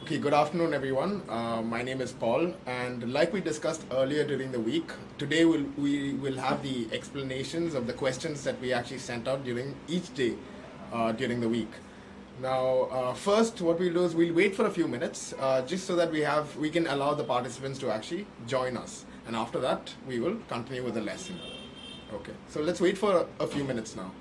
Okay, good afternoon, everyone. My name is Paul, and like we discussed earlier during the week, today we will have the explanations of the questions that we actually sent out during each day during the week. Now, first, what we'll do is we'll wait for a few minutes, just so that we can allow the participants to actually join us, and after that, we will continue with the lesson. Okay, so let's wait for a few minutes now.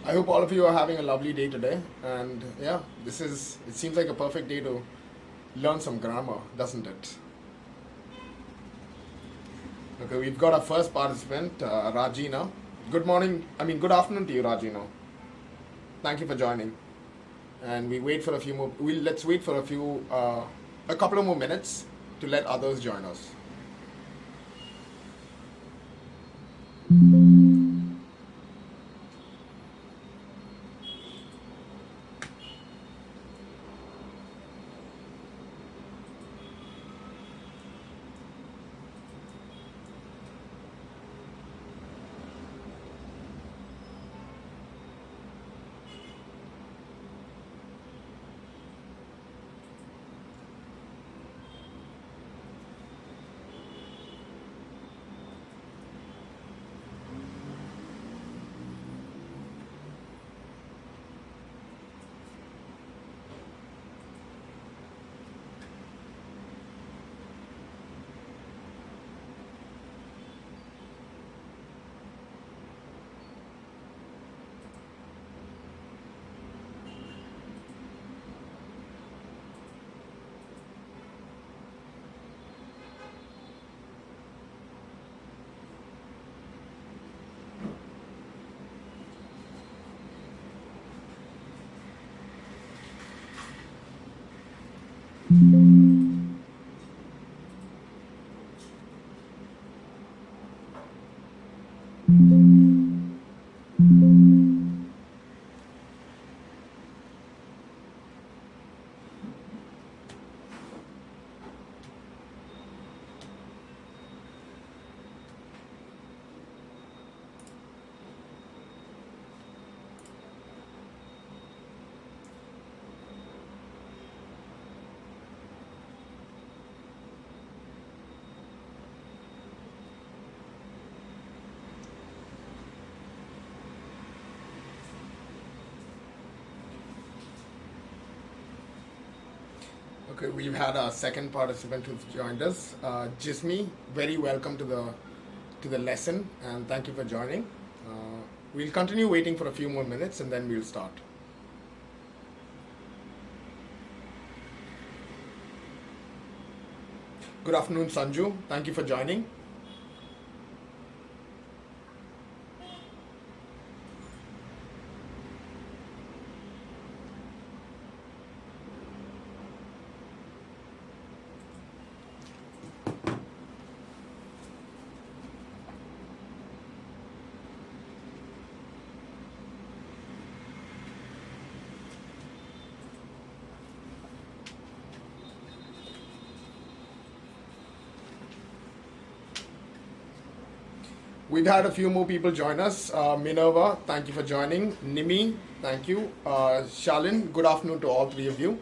I hope all of you are having a lovely day today, and yeah, it seems like a perfect day to learn some grammar, doesn't it? Okay, we've got our first participant, Rajina. Good afternoon to you, Rajina. Thank you for joining. And let's wait for a couple of more minutes to let others join us. Okay, we've had our second participant who's joined us, Jismi. Very welcome to the lesson, and thank you for joining. We'll continue waiting for a few more minutes, and then we'll start. Good afternoon, Sanju. Thank you for joining. We've had a few more people join us. Minerva, thank you for joining. Nimi, thank you. Shalin, good afternoon to all three of you.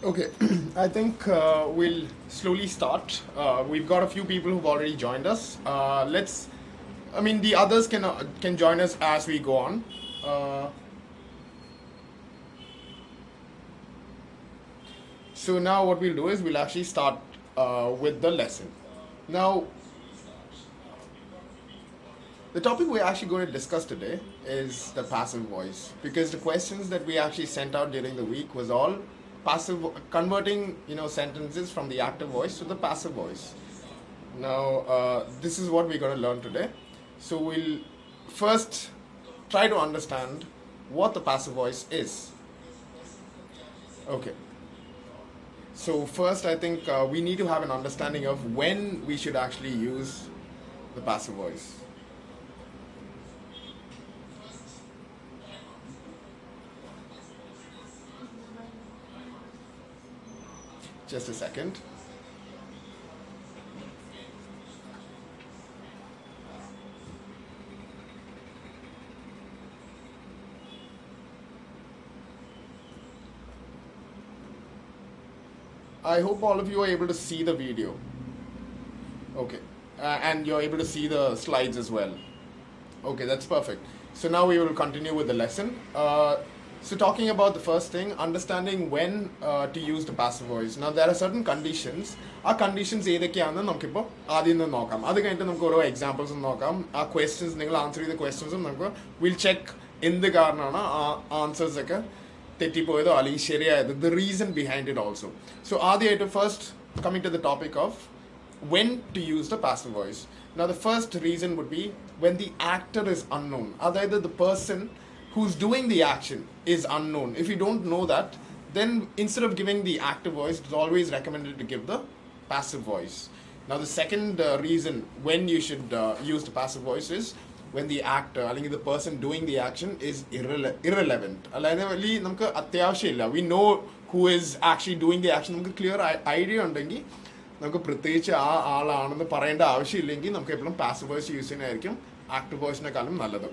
Okay, I think we'll slowly start. We've got a few people who've already joined us. I mean, the others can join us as we go on. Uh, so now what we'll do is we'll actually start with the lesson. Now, the topic we're actually going to discuss today is the passive voice, because the questions that we actually sent out during the week was all passive, converting sentences from the active voice to the passive voice. Now this is what we're going to learn today. So we'll first try to understand what the passive voice is. Okay. So first, I think we need to have an understanding of when we should actually use the passive voice. Just a second. I hope all of you are able to see the video. Okay. And you're able to see the slides as well. Okay, that's perfect. So now we will continue with the lesson. So talking about the first thing, understanding when to use the passive voice. Now there are certain conditions. ആ conditions ഏതൊക്കെയാണെന്ന് നമുക്കിപ്പോൾ ആദ്യം നിന്ന് നോക്കാം. അത് കഴിഞ്ഞിട്ട് നമുക്ക് ഓരോ എക്സാമ്പിൾസും നോക്കാം. ആ ക്വസ്റ്റ്യൻസ് നിങ്ങൾ ആൻസർ ചെയ്ത ക്വസ്റ്റ്യൻസും നമുക്ക് വിൽ ചെക്ക് എന്ത് കാരണമാണ് ആ ആൻസേഴ്സ് ഒക്കെ തെറ്റിപ്പോയതോ അല്ലെങ്കിൽ ശരിയായത്, the reason behind it also. So ആദ്യമായിട്ട് first coming to the topic of when to use the passive voice. Now the first reason would be when the actor is unknown. Either the person who's doing the action is unknown. If you don't know that, then instead of giving the active voice, it's always recommended to give the passive voice. Now the second reason when you should use the passive voice is when the actor, അല്ലെങ്കിൽ the person doing the action is irrelevant. അല്ലാതെ വലിയ നമുക്ക് അത്യാവശ്യമില്ല. We know who is actually doing the action. നമുക്ക് clear idea ഉണ്ടെങ്കിൽ നമുക്ക് പ്രത്യേകിച്ച് ആ ആളാണെന്ന് പറയേണ്ട ആവശ്യമില്ലെങ്കിൽ നമുക്ക് എപ്പോഴും പാസീവ് വോയിസ് യൂസ് ചെയ്യുന്നതായിരിക്കും ആക്റ്റീവ് വോയിസിനെക്കാളും നല്ലത്.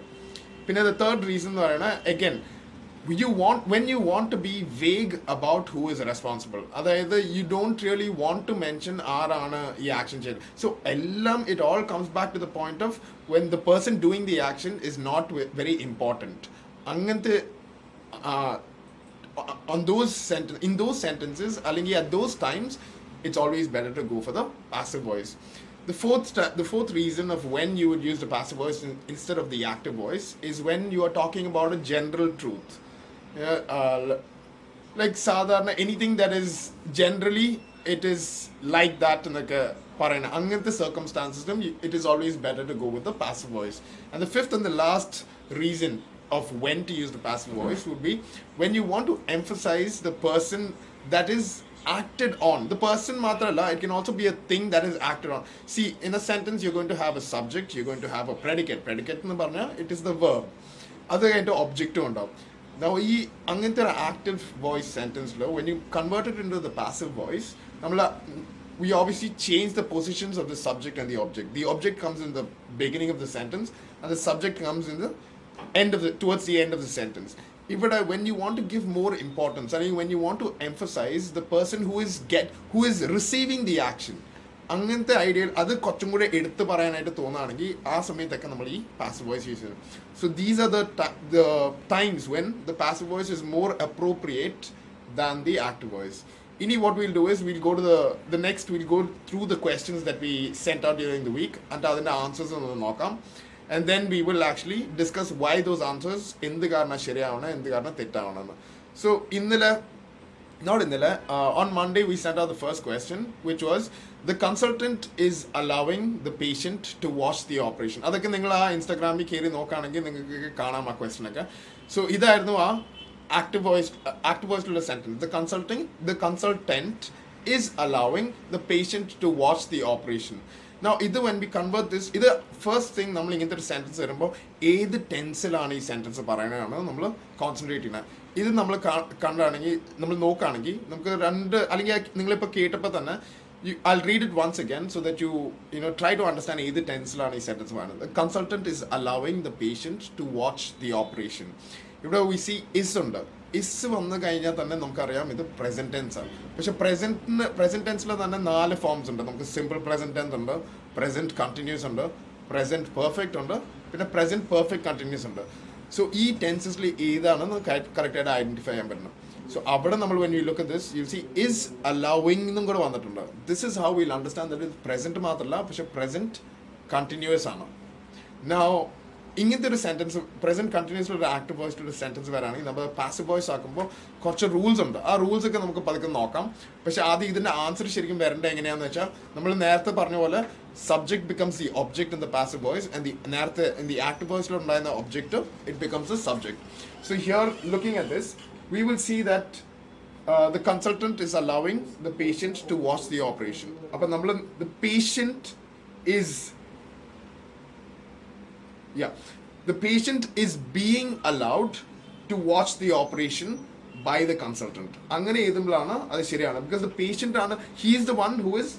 പിന്നെ ദ തേർഡ് റീസൺ എന്ന് പറയുന്നത് again when you want to be vague about who is responsible, അതായത് you don't really want to mention ആരാണ് ഈ ആക്ഷൻ ചെയ്തത്. സോ എല്ലാം it all comes back to the point of when the person doing the action is not very important. അങ്ങനത്തെ in those sentences അല്ലെങ്കിൽ at those times it's always better to go for the passive voice. The fourth reason of when you would use the passive voice instead of the active voice is when you are talking about a general truth. Like sadharana, anything that is generally it is like that in like parayana angante circumstances, it is always better to go with the passive voice. And the fifth and the last reason of when to use the passive voice would be when you want to emphasize the person that is acted on. The person matralla, it can also be a thing that is acted on. See, in a sentence you're going to have a subject, you're going to have a predicate ennu parna it is the verb, adu kayittu object undavum. Now ee angante active voice sentence lo when you convert it into the passive voice, we obviously change the positions of the subject and the object. The object comes in the beginning of the sentence and the subject comes in the towards the end of the sentence. But when you want to give more importance, I mean when you want to emphasize the person who is receiving the action, അങ്ങനത്തെ idea അത് കുറച്ചും കൂടെ എടുത്ത് പറയാനായിട്ട് തോന്നുകയാണെങ്കിൽ ആ സമയത്തൊക്കെ നമ്മൾ ഈ പാസീവ് വോയിസ് യൂസ് ചെയ്യും. So these are the times when the passive voice is more appropriate than the active voice. ഇനി what we'll do is we'll go to the next, we'll go through the questions that we sent out during the week and അതിൻ്റെ answers ഒന്ന് നോക്കാം. And then we will actually discuss why those answers എന്ത് കാരണം ശരിയാവണം എന്ത് കാരണം തെറ്റാവണമെന്ന്. So on Monday we sent out the first question, which was the consultant is allowing the patient to watch the operation. അതൊക്കെ നിങ്ങൾ ആ ഇൻസ്റ്റാഗ്രാമിൽ കയറി നോക്കുകയാണെങ്കിൽ നിങ്ങൾക്ക് കാണാം ആ ക്വസ്റ്റ്യൻ ഒക്കെ. സോ ഇതായിരുന്നു ആ active voice sentence. The consultant is allowing the patient to watch the operation. Now when we convert this, first thing നമ്മൾ ഇങ്ങനത്തെ ഒരു സെൻറ്റൻസ് വരുമ്പോൾ ഏത് ടെൻസിലാണ് ഈ സെൻറ്റൻസ് പറയുന്നതാണ് നമ്മൾ കോൺസെൻട്രേറ്റ് ചെയ്യുന്നത്. ഇത് നമ്മൾ കണ്ടാണെങ്കിൽ നമ്മൾ നോക്കുകയാണെങ്കിൽ നമുക്ക് അല്ലെങ്കിൽ നിങ്ങളിപ്പോൾ കേട്ടപ്പോൾ തന്നെ I'll read it once again so that you try to understand ഏത് ടെൻസിലാണ് ഈ സെൻറ്റൻസ് പറയുന്നത്. The consultant is allowing the patient to watch the operation. ഇവിടെ വി സി ഇസ് ഉണ്ട്. ഇസ് വന്നു കഴിഞ്ഞാൽ തന്നെ നമുക്കറിയാം ഇത് പ്രസന്റ് ടെൻസ് ആണ്. പക്ഷെ പ്രസന്റ് ടെൻസിൽ തന്നെ 4 ഫോംസ് ഉണ്ട്. നമുക്ക് സിമ്പിൾ പ്രസന്റ് ടെൻസ് ഉണ്ട്, പ്രസന്റ് കണ്ടിന്യൂസ് ഉണ്ട്, പ്രസന്റ് പെർഫെക്റ്റ് ഉണ്ട്, പിന്നെ പ്രസന്റ് പെർഫെക്റ്റ് കണ്ടിന്യൂസ് ഉണ്ട്. സോ ഈ ടെൻസസിൽ ഏതാണെന്ന് കറക്റ്റായിട്ട് ഐഡന്റിഫൈ ചെയ്യാൻ പറ്റണം. സോ അവിടെ നമ്മൾ when you look at this you C is allowing എന്നും കൂടെ വന്നിട്ടുണ്ട്. This is how will understand that ഇത് പ്രസന്റ് മാത്രമല്ല, പക്ഷെ പ്രസന്റ് കണ്ടിന്യൂസ് ആണ്. നൗ ഇങ്ങനത്തെ ഒരു സെൻറ്റൻസ് പ്രസന്റ് കണ്ടിന്യൂസിൽ ഒരു ആക്റ്റീവ് വോയിസിൽ ഒരു സെൻറ്റൻസ് വരാണെങ്കിൽ നമ്മൾ പാസീവ് വോയിസ് ആക്കുമ്പോൾ കുറച്ച് റൂൾസ് ഉണ്ട്. ആ റൂൾസ് ഒക്കെ നമുക്ക് പതുക്കെ നോക്കാം. പക്ഷെ ആദ്യം ഇതിൻ്റെ ആൻസർ ശരിക്കും വരേണ്ടത് എങ്ങനെയാണെന്ന് വെച്ചാൽ നമ്മൾ നേരത്തെ പറഞ്ഞ പോലെ subject becomes the object in the passive voice and നേരത്തെ ഇൻ ദി ആക്റ്റീവ് വോയിസിൽ ഉണ്ടായിരുന്ന object it becomes the subject. So here looking at this we will see that the consultant is allowing the patient to watch the operation. Appo nammal the patient is the patient is being allowed to watch the operation by the consultant. Angane edumblana adu sheriyana, because the patient aanu, he is the one who is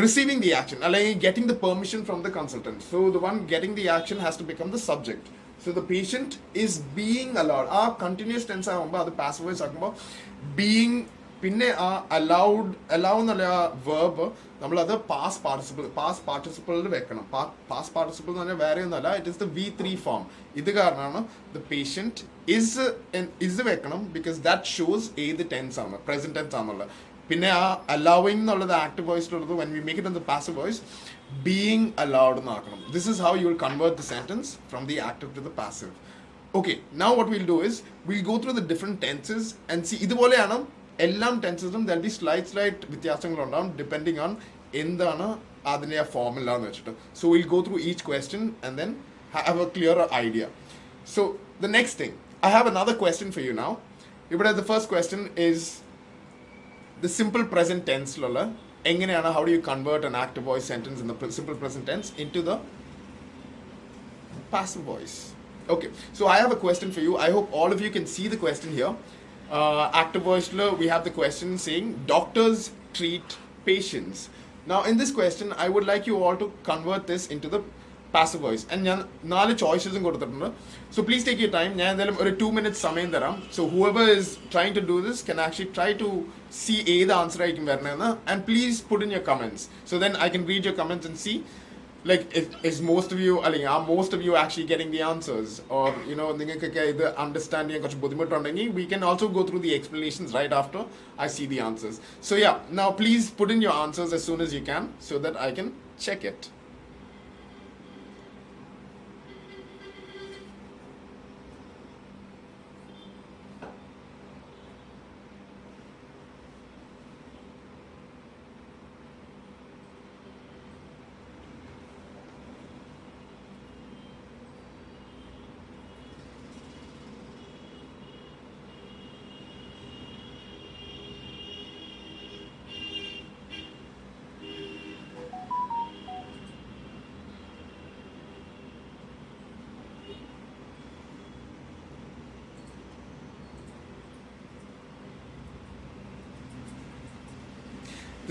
receiving the action, like getting the permission from the consultant. So the one getting the action has to become the subject. So the patient is being allowed. ആ continuous tense ആകുമ്പോൾ അത് passive voice ആകുമ്പോൾ being, പിന്നെ ആ allow എന്നുള്ള ആ verb നമ്മളത് past പാർട്ടിസിപ്പിളിൽ വെക്കണം. പാസ്റ്റ് പാർട്ടിസിപ്പിൾ എന്ന് പറഞ്ഞാൽ വേറെ ഒന്നുമല്ല, it is the V3 form. ഇത് കാരണമാണ് ദ പേഷ്യൻറ്റ് ഇസ് വെക്കണം, ബിക്കോസ് ദാറ്റ് ഷോസ് ഏത് ടെൻസ് ആണ്, പ്രസന്റ് ടെൻസ് ആണെന്നുള്ളത്. പിന്നെ ആ അലൗവിങ് എന്നുള്ളത് ആക്റ്റീവ് വോയിസിലുള്ളത് when we make it in the passive voice being allowed എന്ന് ആക്കണം. This is how you will convert the sentence from the active to the passive. Okay, now what we'll do is we'll go through the different tenses and see ഇതുപോലെയാണ് എല്ലാ ടെൻസസിലും there will be slight വ്യത്യാസങ്ങളുണ്ടാവും depending on എന്താണ് അതിൻ്റെ ആ formula എന്ന് വെച്ചിട്ട്. So we'll go through each question and then have a clearer idea. So the next thing, I have another question for you now. ഇവിടെ the first question is the simple present tense ലുള്ള എങ്ങനെയാണ്, how do you convert an active voice sentence in the simple present tense into the passive voice? Okay, so I have a question for you. I hope all of you can see the question here. Active voice, we have the question saying doctors treat patients. Now in this question I would like you all to convert this into the passive voice, and ഞാൻ 4 ചോയ്സസും കൊടുത്തിട്ടുണ്ട്. So please take your time. ഞാൻ എന്തായാലും ഒരു 2 minutes സമയം തരാം. So whoever is trying to do this can actually try to see ഏത് answer ആയിരിക്കും വരണതെന്ന്, and please put in your comments so then I can read your comments and see like is most of you, അല്ലെങ്കിൽ are most of you actually getting the answers, or you know നിങ്ങൾക്കൊക്കെ ഇത് understand ചെയ്യാൻ കുറച്ച് ബുദ്ധിമുട്ടുണ്ടെങ്കിൽ we can also go through the explanations right after I see the answers. So yeah, now please put in your answers as soon as you can so that I can check it.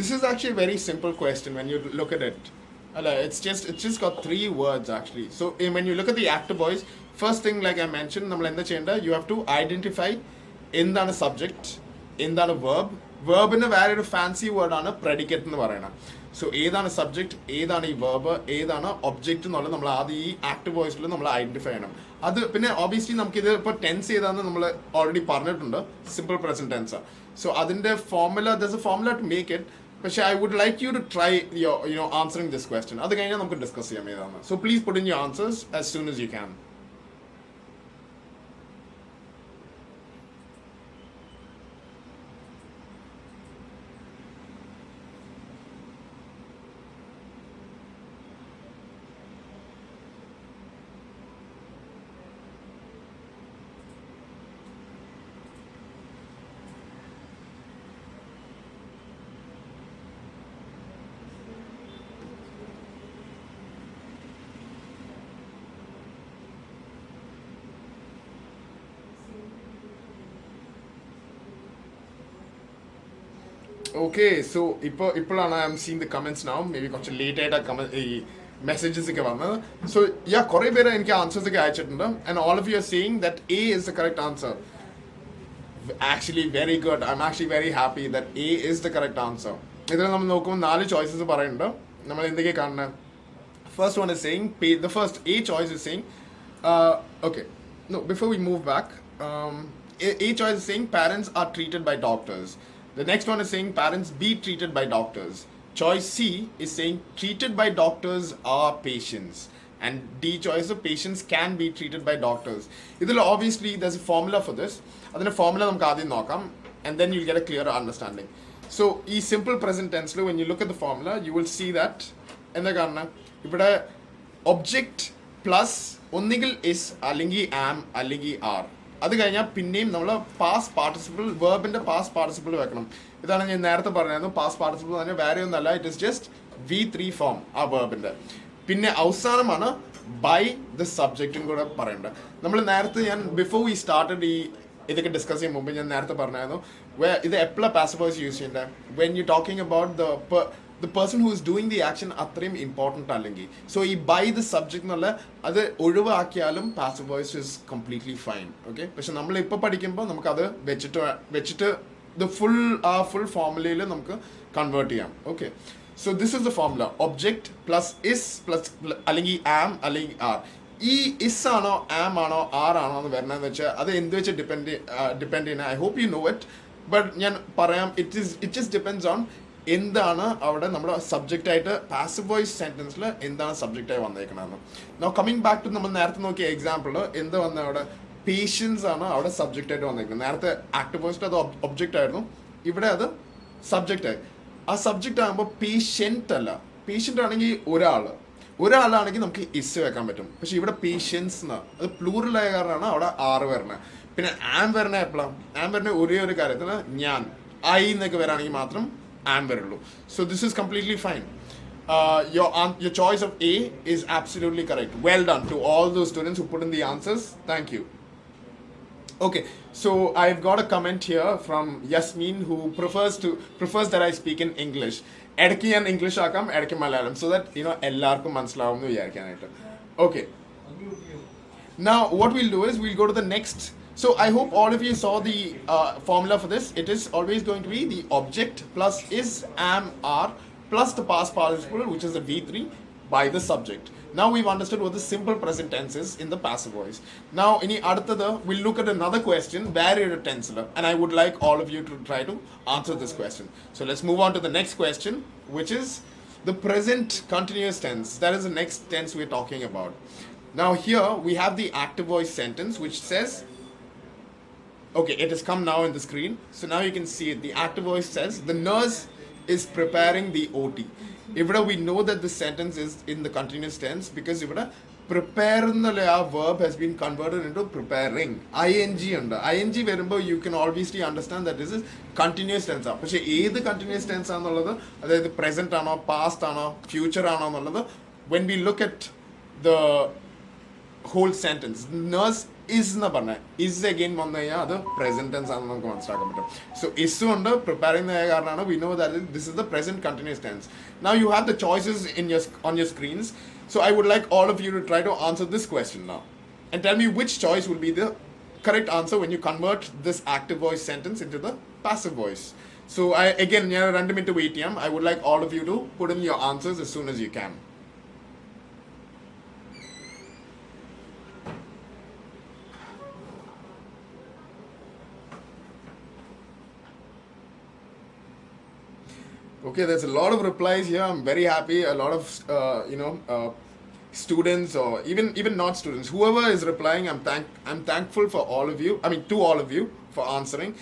This is actually a very simple question when you look at it. It's just got 3 words actually. So when you look at the active voice, first thing like I mentioned, നമ്മൾ എന്താ ചെയ്യേണ്ട, you have to identify എന്താണ് subject, എന്താണ് verb. Verbന് വേറെ ഒരു fancy വേർഡാണ് predicate എന്ന് പറയുന്നത്. സോ ഏതാണ് സബ്ജക്റ്റ്, ഏതാണ് ഈ വേർബ്, ഏതാണ് ഒബ്ജക്റ്റ് എന്നുള്ളത് നമ്മൾ ആദ്യം ഈ ആക്റ്റീവ് വോയിസിൽ നമ്മൾ ഐഡന്റിഫൈ ചെയ്യണം. അത് പിന്നെ ഓബിയസ്ലി നമുക്കിത് ഇപ്പോൾ ടെൻസ് ഏതാണെന്ന് നമ്മൾ ഓൾറെഡി പറഞ്ഞിട്ടുണ്ട്, സിമ്പിൾ പ്രസന്റ് ടെൻസ്. സോ അതിൻ്റെ formula, there's a formula to make it. പക്ഷേ I would like you to try your answering this question. അത് കഴിഞ്ഞാൽ നമുക്ക് ഡിസ്കസ് ചെയ്യാം ഏതാണ്. So please put in your answers as soon as you can. Okay, so ഇപ്പോഴാണ് I am seeing the comments now. May be കുറച്ച് late ആയിട്ട് ഈ messages ഒക്കെ വന്നത്. So yeah, കുറേ പേര് എനിക്ക് ആൻസേഴ്സ് ഒക്കെ അയച്ചിട്ടുണ്ട്, and all of you are saying that A is the correct answer. Actually very good. I'm actually very happy that A is the correct answer. ഇതിൽ നമ്മൾ നോക്കുമ്പോൾ 4 ചോയ്സസ് പറയുന്നുണ്ട്. നമ്മൾ എന്തൊക്കെ കാണുന്നത്? First one is saying, the first A choice is saying, okay, no, before we move back, A choice is saying parents are treated by doctors. The next one is saying parents be treated by doctors. Choice C is saying treated by doctors are patients. And D choice of patients can be treated by doctors. Idhil obviously there's a formula for this. Adine formula namukku aadyam nokkam, and then you'll get a clearer understanding. So ee simple present tense lo when you look at the formula you will see that endha kanna ivide object plus ഒന്നുകിൽ is അല്ലെങ്കിൽ am അല്ലെങ്കിൽ are. അത് കഴിഞ്ഞാൽ പിന്നെയും നമ്മൾ past participle വേർബിന്റെ past participle വെക്കണം. ഇതാണ് ഞാൻ നേരത്തെ പറഞ്ഞായിരുന്നു. പാസ്റ്റ് പാർട്ടിസിപ്പിൾ തന്നെ വേറെ ഒന്നല്ല, it is just V3 form ആ വേർബിന്റെ. പിന്നെ അവസാനമാണ് ബൈ ദ സബ്ജക്റ്റും കൂടെ പറയേണ്ടത്. നമ്മൾ നേരത്തെ ഞാൻ ബിഫോർ വി സ്റ്റാർട്ടഡ് ഈ ഇതൊക്കെ ഡിസ്കസ് ചെയ്യുന്ന മുമ്പ് ഞാൻ നേരത്തെ പറഞ്ഞായിരുന്നു ഇത് എപ്പോഴാണ് പാസീവ് വോയിസ് യൂസ് ചെയ്യേണ്ടത്? When you talking about the person who is doing the action അത്രയും ഇമ്പോർട്ടൻ്റ് അല്ലെങ്കിൽ. സോ ഈ ബൈ ദ സബ്ജക്റ്റ് എന്നുള്ള അത് ഒഴിവാക്കിയാലും passive voice is completely fine. Okay, പക്ഷെ നമ്മൾ ഇപ്പോൾ പഠിക്കുമ്പോൾ നമുക്കത് വെച്ചിട്ട് ഫുൾ ഫോർമുലയിൽ നമുക്ക് കൺവേർട്ട് ചെയ്യാം. Okay, so this is the formula. Object plus is plus അല്ലെങ്കിൽ ആം അല്ലെങ്കിൽ ആർ. ഈ ഇസ് ആണോ ആം ആണോ ആർ ആണോ എന്ന് വരണമെന്ന് വെച്ചാൽ അത് എന്ത് വെച്ച് ഡിപ്പെൻഡ് ചെയ്യുന്നത്? I hope you know it, but ഞാൻ പറയാം. ഇറ്റ് ജസ്റ്റ് ഡിപ്പെൻഡ്സ് ഓൺ എന്താണ് അവിടെ നമ്മുടെ സബ്ജക്റ്റായിട്ട് പാസീവ് വോയിസ് സെൻറ്റൻസിൽ എന്താണ് സബ്ജക്റ്റായി വന്നേക്കണമെന്ന്. നൗ കമ്മിങ് ബാക്ക് ടു നമ്മൾ നേരത്തെ നോക്കിയ എക്സാമ്പിൾ എന്ത് വന്ന അവിടെ പേഷ്യൻസ് ആണ് അവിടെ സബ്ജക്റ്റായിട്ട് വന്നേക്കുന്നത്. നേരത്തെ ആക്റ്റീവ് വോയിസിൽ അത് ഒബ്ജക്റ്റ് ആയിരുന്നു, ഇവിടെ അത് സബ്ജക്റ്റായി. ആ സബ്ജക്റ്റ് ആകുമ്പോൾ പേഷ്യൻ്റ് അല്ല. പേഷ്യൻ്റ് ആണെങ്കിൽ ഒരാളാണെങ്കിൽ നമുക്ക് ഇസ് വെക്കാൻ പറ്റും. പക്ഷെ ഇവിടെ പേഷ്യൻസ് അത് പ്ലൂറലായ കാരണമാണ് അവിടെ ആറ് വരണത്. പിന്നെ ആം വരണ എപ്പോഴാണ്? ആം വരണ ഒരേ ഒരു കാര്യത്തിന് ഞാൻ ഐ എന്നൊക്കെ വരാണെങ്കിൽ മാത്രം ആം വരുള്ളൂ. So this is completely fine. Your choice of A is absolutely correct. Well done to all those students who put in the answers. Thank you. Okay, so I've got a comment here from Yasmin who prefers that I speak in English. ഇടയ്ക്ക് ഞാൻ English ആക്കാം, ഇടയ്ക്ക് Malayalam, so that എല്ലാവർക്കും മനസ്സിലാവും എന്ന് വിചാരിക്കാനായിട്ട്. Okay, now what we'll do is we'll go to the next. So I hope all of you saw the formula for this. It is always going to be the object plus is, am, are plus the past participle, which is the V3, by the subject. Now we've understood what the simple present tense is in the passive voice. Now in the we'll look at another question, varied tense, and I would like all of you to try to answer this question. So let's move on to the next question, which is the present continuous tense. That is the next tense we're talking about. Now here we have the active voice sentence which says, okay, it has come now in the screen. So now you can see it. The active voice says, the nurse is preparing the OT. Ivada we know that the sentence is in the continuous tense because ivada prepare ennulla verb has been converted into preparing. ing ഉണ്ട്. ing വരുമ്പോൾ you can obviously understand that this is continuous tense ആണ്. പക്ഷേ ഏത് continuous tense ആണെന്നുള്ളത്, അതായത് present ആണോ past ആണോ future ആണോ എന്നുള്ളത്, when we look at the whole sentence, nurse is എന്ന് പറഞ്ഞാൽ is again വന്നു കഴിഞ്ഞാൽ അത് present tense ആണെന്ന് നമുക്ക് മനസ്സിലാക്കാൻ പറ്റും. So is കൊണ്ട് preparing കാരണമാണ് we know that this is the present continuous tense. Now you have the choices on your screens. So I would like all of you to try to answer this question now and tell me which choice will be the correct answer when you convert this active voice sentence into the passive voice. So ഞാൻ 2 minute wait ചെയ്യാം. I would like all of you to put in your answers as soon as you can. Okay, there's a lot of replies here. I'm very happy. A lot of students or even not students, whoever is replying, I'm thankful for all of you. To all of you for answering.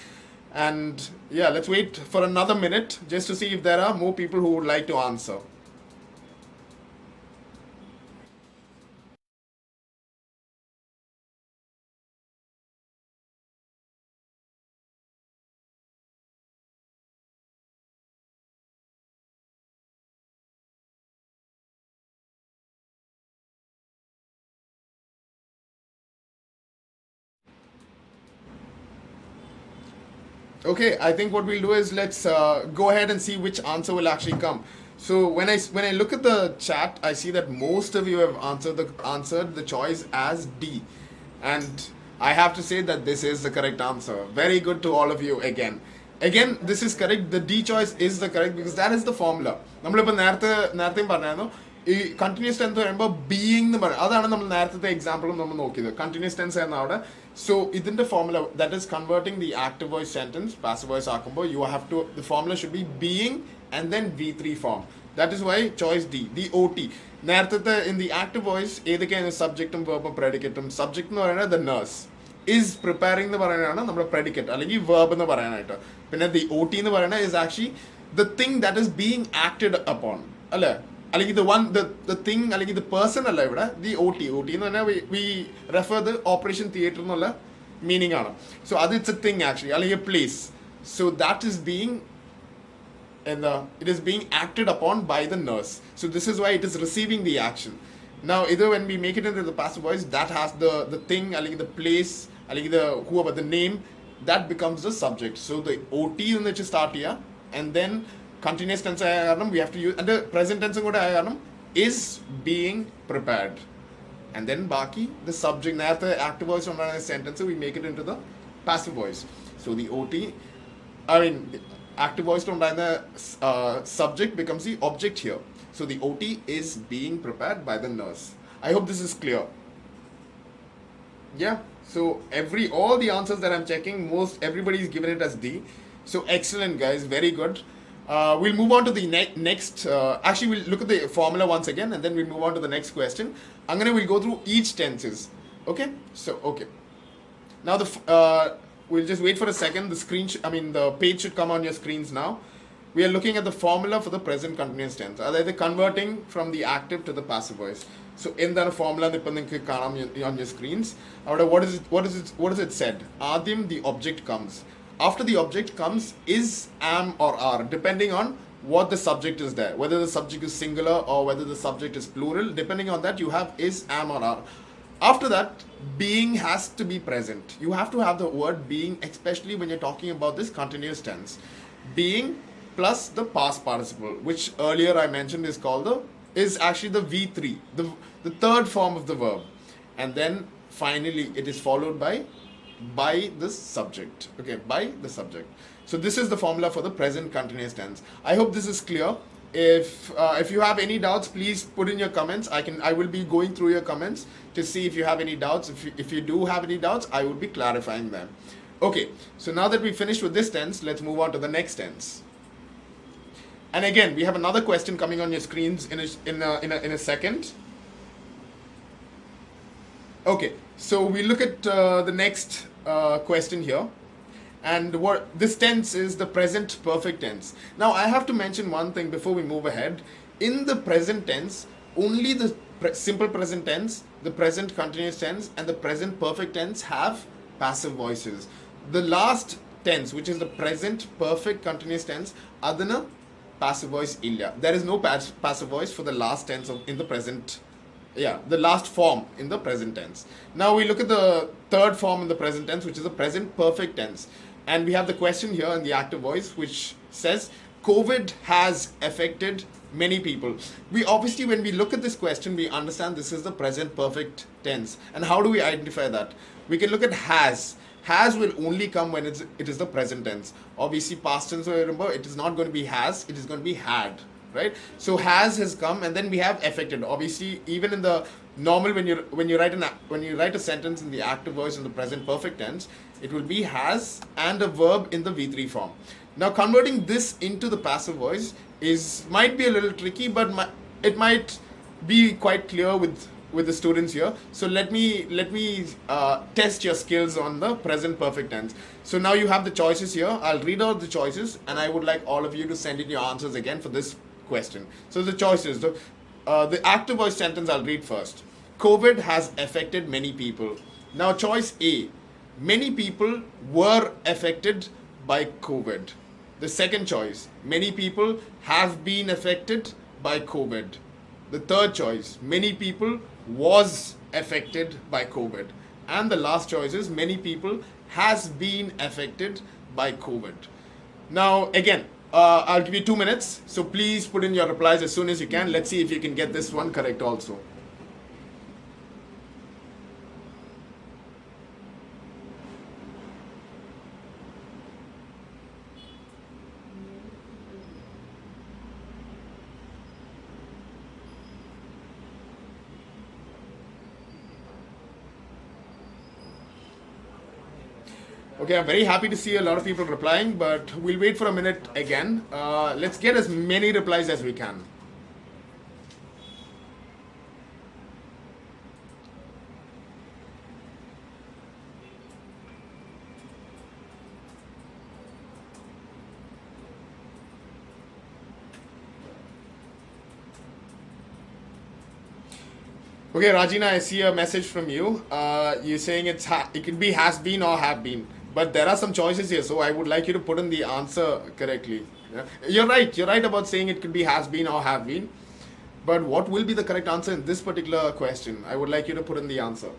And yeah, let's wait for another minute just to see if there are more people who would like to answer. Okay, I think what we'll do is let's go ahead and see which answer will actually come. So when I look at the chat, I see that most of you have answered the choice as D, and I have to say that this is the correct answer. Very good to all of you again. Again, this is correct. The D choice is the correct because that is the formula. നമ്മളിപ്പോൾ നേരത്തെയും പറഞ്ഞായിരുന്നു ഈ continuous tense പറയുമ്പോൾ being എന്ന് പറയും. അതാണ് നമ്മൾ നേരത്തെ എക്സാമ്പിളും നമ്മൾ നോക്കിയത്. കണ്ടിന്യൂസ് ടെൻസ് എന്ന അവിടെ. സോ ഇതിന്റെ formula that is converting the active voice sentence passive voice ആക്കുമ്പോൾ you have to the formula should be being and then V3 form. That is why choice D, the OT. നേരത്തെ in the active voice ഏതൊക്കെയാണ് സബ്ജക്റ്റും വെർബും പ്രെഡിക്കേറ്റും. Subject എന്ന് പറയുന്നത് the nurse is preparing എന്ന് പറയാനാണ് നമ്മുടെ predicate അല്ലെങ്കിൽ verb എന്ന് പറയാനായിട്ട്. പിന്നെ the OT എന്ന് പറയുന്നത് is actually the thing that is being acted upon, അല്ലേ? അല്ലെങ്കിൽ the thing അല്ലെങ്കിൽ the person അല്ല ഇവിടെ. the OT എന്ന് പറഞ്ഞാൽ we refer the operation theatre എന്നുള്ള മീനിങ് ആണ്. So അത് it's a thing actually അല്ലെങ്കിൽ a place. So that is being and it is being acted upon by the nurse. So this is why it is receiving the action. Now either when we make it into the passive voice, that has the thing, the place, the whoever, the name, that becomes the subject. So the OT unnu start here, and then continuous tense we have to use, and the present tense is being prepared, and then baki the subject നേരത്തെ active voice on a sentence we make it into the passive voice. So the OT, active voice on the subject becomes the object here. So the OT is being prepared by the nurse. I hope this is clear. Yeah. So all the answers that I'm checking, everybody is given it as D. So excellent, guys. Very good. We'll move on to the next. Actually, we'll look at the formula once again, and then we'll move on to the next question. We'll go through each tenses. Okay. So okay. Now we'll just wait for a second. The page should come on your screens now. We are looking at the formula for the present continuous tense. That is converting from the active to the passive voice. So in that formula, on your screens. What is it said? Adim, the object comes. After the object comes is, am or are, depending on what the subject is there. Whether the subject is singular or whether the subject is plural. Depending on that, you have is, am or are. After that, being has to be present. You have to have the word being, especially when you're talking about this continuous tense. Being plus the past participle, which earlier I mentioned is actually the V3, the third form of the verb. And then finally it is followed by the subject. Okay, by the subject. So this is the formula for the present continuous tense. I hope this is clear. If you have any doubts, please put in your comments. I will be going through your comments to see if you have any doubts. If you do have any doubts, I will be clarifying them. Okay, so now that we finished with this tense, let's move on to the next tense. And again, we have another question coming on your screens in a second. Okay, so we look at the next question here. And what this tense is the present perfect tense. Now I have to mention one thing before we move ahead. In the present tense, only the simple present tense, the present continuous tense, and the present perfect tense have passive voices. The last tense, which is the present perfect continuous tense, adana passive voice illa. There is no passive voice for the last tense in the present. The last form in the present tense. Now we look at the third form in the present tense, which is the present perfect tense. And we have the question here in the active voice, which says, COVID has affected many people. We obviously, when we look at this question, we understand this is the present perfect tense. And how do we identify that? We can look at has. Has will only come when it is the present tense. Obviously, past tense, remember, it is not going to be has, it is going to be had. Right? So has come, and then we have affected. Obviously, even in the normal, when you write a sentence in the active voice in the present perfect tense, it will be has and a verb in the V3 form. Now converting this into the passive voice might be a little tricky, but it might be quite clear with the students here. So let me test your skills on the present perfect tense. So now you have the choices here. I'll read out the choices, and I would like all of you to send in your answers again for this question. So the choices, the active voice sentence I'll read first. COVID has affected many people. Now choice A, many people were affected by COVID. The second choice, many people have been affected by COVID. The third choice, many people was affected by COVID. And the last choice is, many people has been affected by COVID. Now again, I'll give you 2 minutes. So please put in your replies as soon as you can. Let's see if you can get this one correct also. Okay, I'm very happy to see a lot of people replying, but we'll wait for a minute again. Let's get as many replies as we can. Okay, Rajina, I see a message from you. You're saying it could be has been or have been. But there are some choices here, so I would like you to put in the answer correctly. Yeah? You're right about saying it could be has been or have been. But what will be the correct answer in this particular question? I would like you to put in the answer.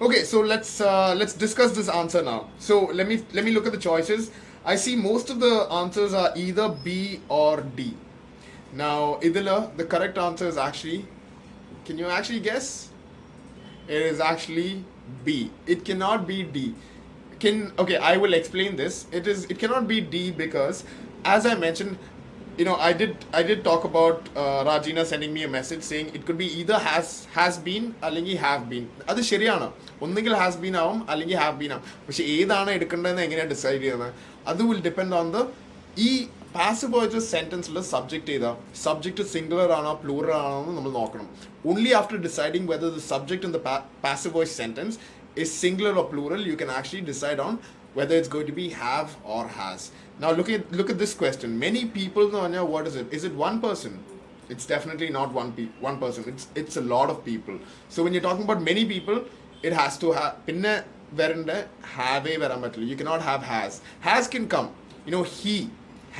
Okay, so let's discuss this answer now. So let me look at the choices. I see most of the answers are either B or D. Now, idila, the correct answer is actually, can you actually guess? It is actually B. It cannot be D. Okay, I will explain this. It cannot be D because, as I mentioned, I did talk about Rajina sending me a message saying it could be either has been അല്ലെങ്കിൽ have been. അത് ശരിയാണ്. ഒന്നുകിൽ has been ആവും അല്ലെങ്കിൽ have been ആവും. പക്ഷെ ഏതാണ് എടുക്കേണ്ടതെന്ന് എങ്ങനെയാണ് ഡിസൈഡ് ചെയ്യുന്നത്? അത് will depend on the ഈ പാസീവ് വോയിസ് സെന്റൻസിൽ സബ്ജക്റ്റ് ചെയ്താൽ സബ്ജക്റ്റ് സിംഗുലർ ആണോ പ്ലൂറൽ ആണോ എന്ന് നമ്മൾ നോക്കണം. Only after deciding whether the subject in the passive voice sentence is singular or plural, you can actually decide on whether it's going to be have or has. Now look at this question. Many people know what is it? Is it one person? It's definitely not one person. It's a lot of people. So when you're talking about many people, it has to have pinne verande have varan pattilla. You cannot have has. Has can come. He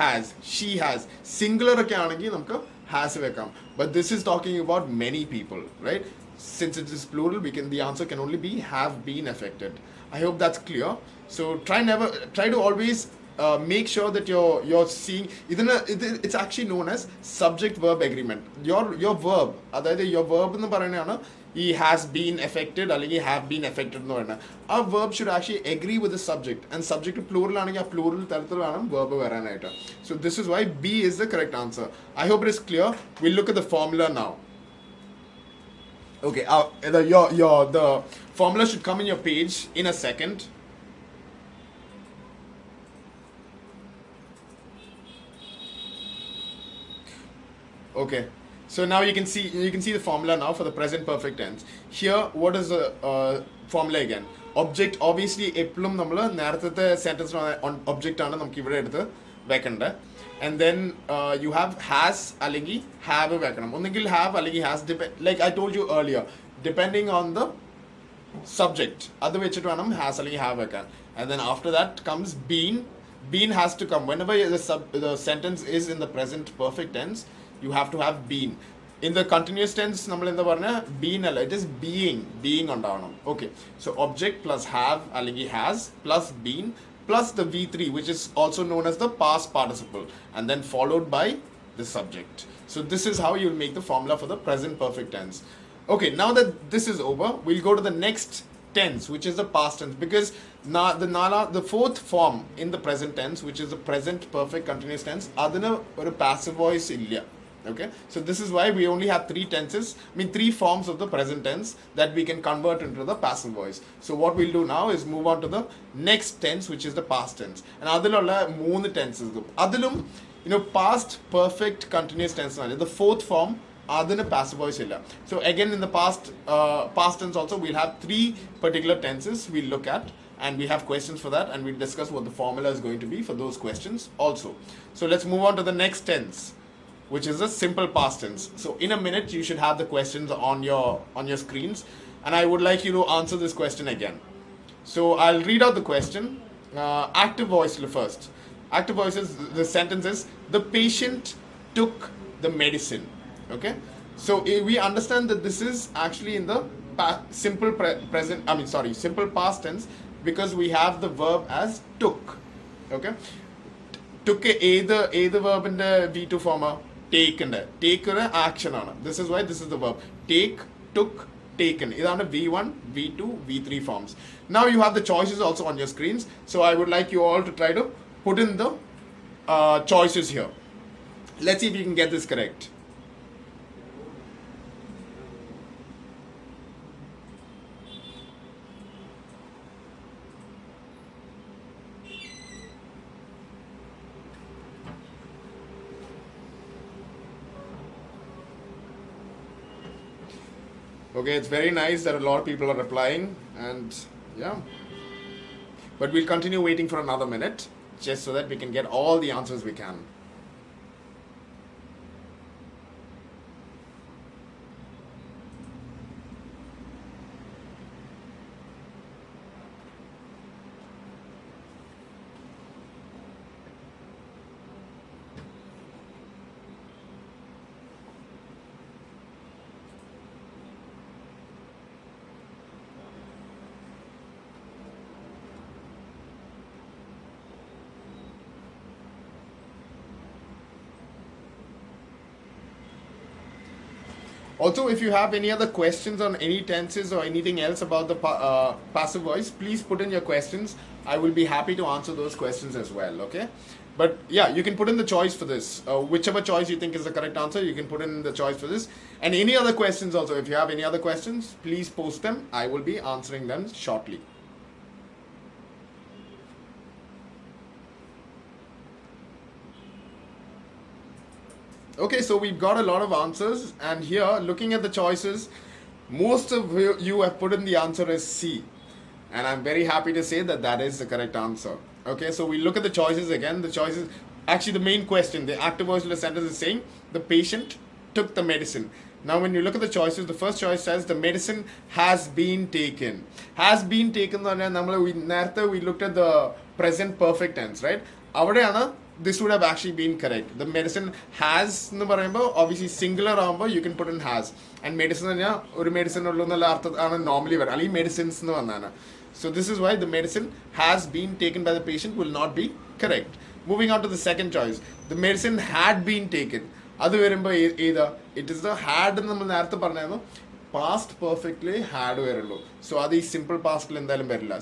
has, she has. Singular okke aanengi namukku has vekam. But this is talking about many people, right? Since it is plural, the answer can only be have been affected. I hope that's clear. So try to always make sure that you're seeing it's actually known as subject verb agreement. Your verb, അതായത് your verb എന്ന് പറയുന്നതാണ് he has been affected അല്ലെങ്കിൽ have been affected എന്ന് പറയുന്നത്. ആ verb should actually agree with the subject, and subject plural ആണെങ്കിൽ ആ plural തരത്തിൽ വേണം verb വരാനായിട്ട്. So this is why B is the correct answer. I hope it is clear. We'll look at the formula now. Okay, the formula should come in your page in a second. Okay, so now you can see the formula now for the present perfect tense. Here, what is the formula again? Object, obviously എപ്പോഴും നമ്മൾ നേരത്തെ sentence object ആണ് നമുക്ക് ഇവിടെ എടുത്ത് വെക്കേണ്ടത്. And then you have has അല്ലെങ്കിൽ have വെക്കണം. ഒന്നെങ്കിൽ have അല്ലെങ്കിൽ has, like I told you earlier, depending on the subject. അത് വെച്ചിട്ട് വേണം has അല്ലെങ്കിൽ have വെക്കാൻ. And then after that comes been has to come whenever the sentence is in the present perfect tense. You have to have been. In the continuous tense നമ്മൾ എന്താ പറഞ്ഞ been അല്ല, it is being ഉണ്ടാവണം. Okay, so object plus have അല്ലെങ്കിൽ has plus been plus the V3, which is also known as the past participle, and then followed by the subject. So this is how you will make the formula for the present perfect tense. Okay, now that this is over, we'll go to the next tense, which is the past tense, because the fourth form in the present tense, which is the present perfect continuous tense, adina oru passive voice illa. Okay, so this is why we only have three forms of the present tense that we can convert into the passive voice. So what we'll do now is move on to the next tense, which is the past tense. And adilulla moonu tenses adilum past perfect continuous tense nalla the fourth form adina passive voice illa. So again, in the past tense also we'll have three particular tenses we'll look at, and we have questions for that, and we'll discuss what the formula is going to be for those questions also. So let's move on to the next tense, which is a simple past tense. So in a minute you should have the questions on your screens, and I would like you to answer this question again. So I'll read out the question. active voice first. Active voice is the sentence is the patient took the medicine. Okay, so we understand that this is actually in the simple present. Simple past tense because we have the verb as took. Okay, took either verb in the V2 form. Take action on. This is why this is the verb. Take, took, taken. These are the V1, V2, V3 forms. Now you have the choices also on your screens. So I would like you all to try to put in the choices here. Let's see if you can get this correct. Okay, it's very nice that a lot of people are replying, and yeah. But we'll continue waiting for another minute, just so that we can get all the answers we can. Also, if you have any other questions on any tenses or anything else about the passive voice, please put in your questions. I will be happy to answer those questions as well, okay? But yeah, you can put in the choice for this. Whichever choice you think is the correct answer, you can put in the choice for this. And any other questions also, if you have any other questions, please post them. I will be answering them shortly. Okay, so we've got a lot of answers, and here, looking at the choices, most of you have put in the answer as C, and I'm very happy to say that that is the correct answer. Okay, so we look at the choices again. The choices, actually the main question, the active voice of the sentence is saying, the patient took the medicine. Now when you look at the choices, the first choice says the medicine has been taken. Has been taken, we looked at the present perfect tense, right? This would have actually been correct. The medicine has, obviously singular, you can put in has. And medicine, medicine normally medicines. So this is why the medicine has been taken by the patient will not be correct. Moving on to the second choice. The medicine had been taken. Either it is the had past perfectly had. So that is simple past.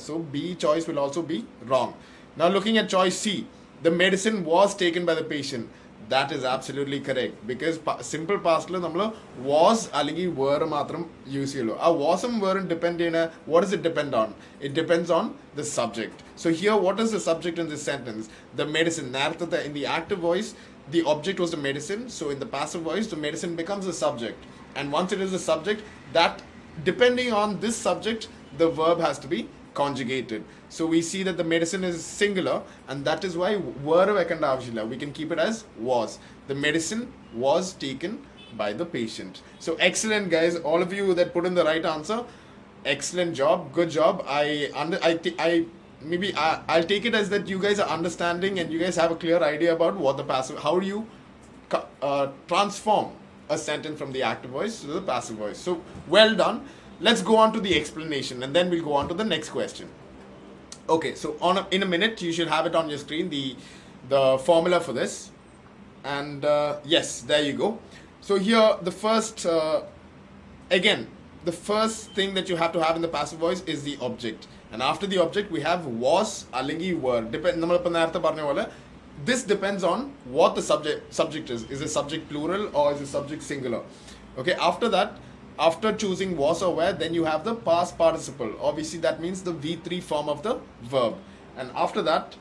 So B choice will also be wrong. Now looking at choice C. The medicine was taken by the patient. That is absolutely correct because simple past was alagi were matram use cheyallu. Was and were depend in what does it depend on? It depends on the subject. So here, what is the subject in this sentence? The medicine. In the active voice, the object was the medicine. So in the passive voice, the medicine becomes the subject. And once it is the subject, that depending on this subject, the verb has to be conjugated. So we see that the medicine is singular, and that is why we can keep it as was. The medicine was taken by the patient. So excellent, guys. All of you that put in the right answer, excellent job, good job. I'll take it as that you guys are understanding and you guys have a clear idea about what the passive, how do you transform a sentence from the active voice to the passive voice. So well done. Let's go on to the explanation, and then we'll go on to the next question. Okay, so in a minute you should have it on your screen, the formula for this, and yes, there you go. So here the first the first thing that you have to have in the passive voice is the object, and after the object we have was allengi were. This depends on what the subject is. Is the subject plural or is the subject singular? Okay, after that, after choosing was or were, then you have the past participle. Obviously that means the V3 form of the verb, and after that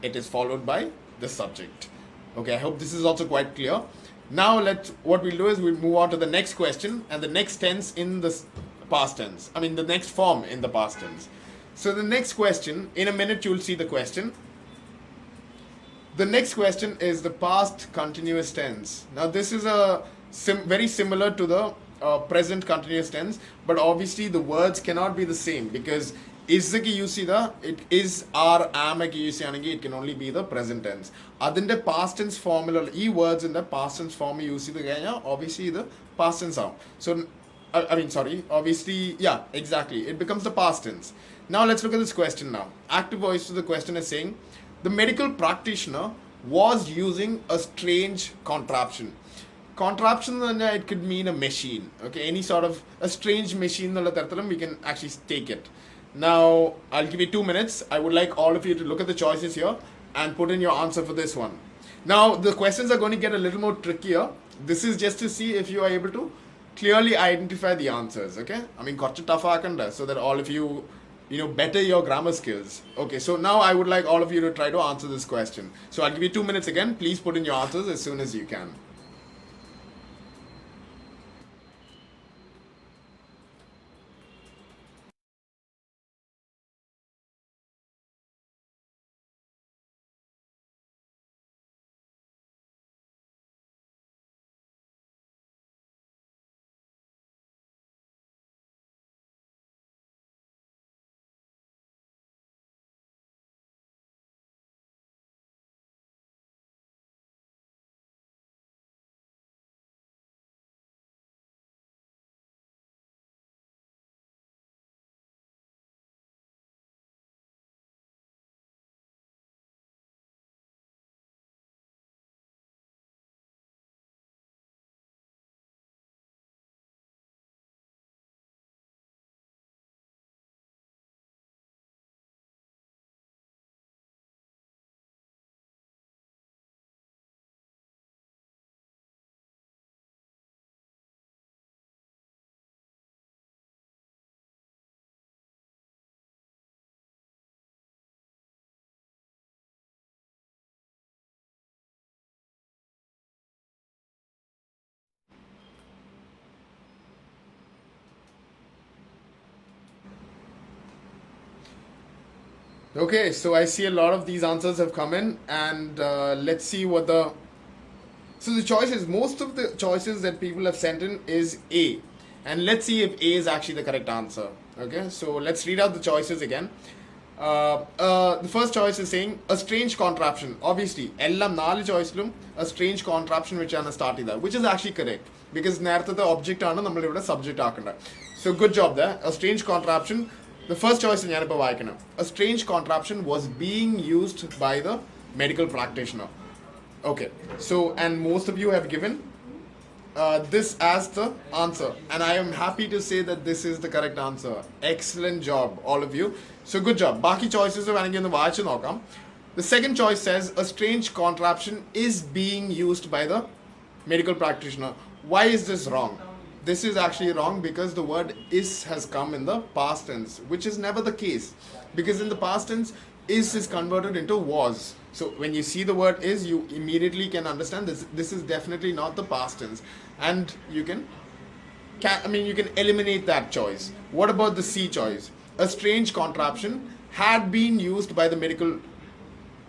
it is followed by the subject. Okay, I hope this is also quite clear. Now what we'll do is we'll move on to the next question and the next tense in the past tense. The next form in the past tense. So the next question, in a minute you'll see the question. The next question is the past continuous tense. Now this is very similar to the present continuous tense, but obviously the words cannot be the same because is the use it is are am use it can only be the present tense. Adinte past tense formula e words in the past tense form use obviously the past tense are. So I mean sorry, obviously yeah, exactly. It becomes the past tense. Now let's look at this question now. Active voice to the question is saying the medical practitioner was using a strange contraption. Contraption, it could mean a machine, okay, any sort of a strange machine, we can actually take it. Now I'll give you 2 minutes. I would like all of you to look at the choices here and put in your answer for this one. Now the questions are going to get a little more trickier. This is just to see if you are able to clearly identify the answers, okay? I mean tough so that all of you better your grammar skills. Okay, so now I would like all of you to try to answer this question. So I'll give you 2 minutes again. Please put in your answers as soon as you can. Okay, so I see a lot of these answers have come in, and let's see what the. So the choices, most of the choices that people have sent in is A, and let's see if A is actually the correct answer. Okay, so let's read out the choices again. The first choice is saying a strange contraption. Obviously, ellam nalu choicelum a strange contraption which ആണ് start ചെയ്തത്, which is actually correct because നേരത്തെ object ആണ് നമ്മൾ ഇവിടെ subject ആക്കേണ്ടത്. So good job there. A strange contraption. The first choice is a strange contraption was being used by the medical practitioner. Okay, so and most of you have given this as the answer, and I am happy to say that this is the correct answer. Excellent job, all of you. So good job. Baki choices are in the The second choice says a strange contraption is being used by the medical practitioner. Why is this wrong? This is actually wrong because the word is has come in the past tense, which is never the case. Because in the past tense, is converted into was. So when you see the word is, you immediately can understand this is definitely not the past tense. And you can eliminate that choice. What about the C choice? A strange contraption had been used by the medical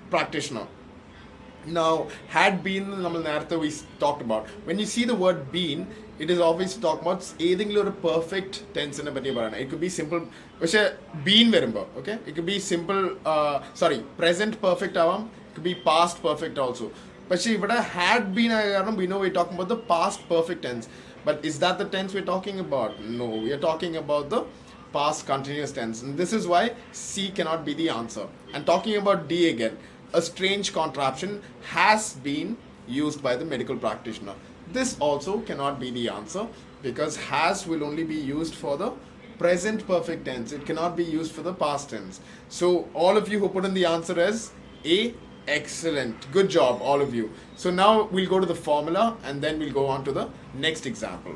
practitioner. Now, had been we talked about. When you see the word been, it is obviously talking about a perfect tense in a it could be simple been okay, it could be simple present perfect it could be past perfect also. But had been, we know we're talking about the past perfect tense. But is that the tense we're talking about? No, we are talking about the past continuous tense, and this is why C cannot be the answer. And talking about D again, a strange contraption has been used by the medical practitioner. This also cannot be the answer because has will only be used for the present perfect tense. It cannot be used for the past tense. So all of you who put in the answer as A, excellent. Good job, all of you. So now we'll go to the formula and then we'll go on to the next example.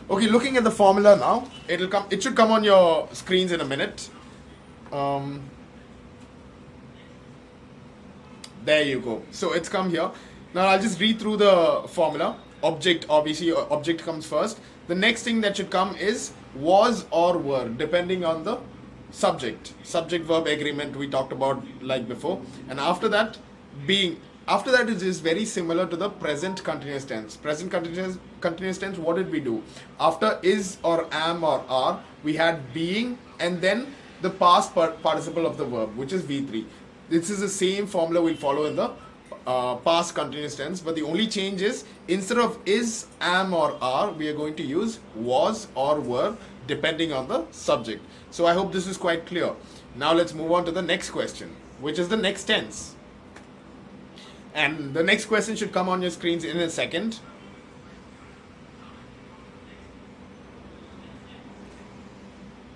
Okay, looking at the formula now, it should come on your screens in a minute. There you go. So it's come here. Now I'll just read through the formula. Object, obviously, object comes first. The next thing that should come is was or were, depending on the subject. Subject verb agreement we talked about like before. And after that, being. After that it is very similar to the present continuous tense. Present continuous tense, what did we do? After is or am or are, we had being and then the past participle of the verb, which is V3. This is the same formula we'll follow in the past continuous tense, but the only change is instead of is, am, or are, we are going to use was or were depending on the subject. So I hope this is quite clear. Now let's move on to the next question, which is the next tense. And the next question should come on your screens in a second.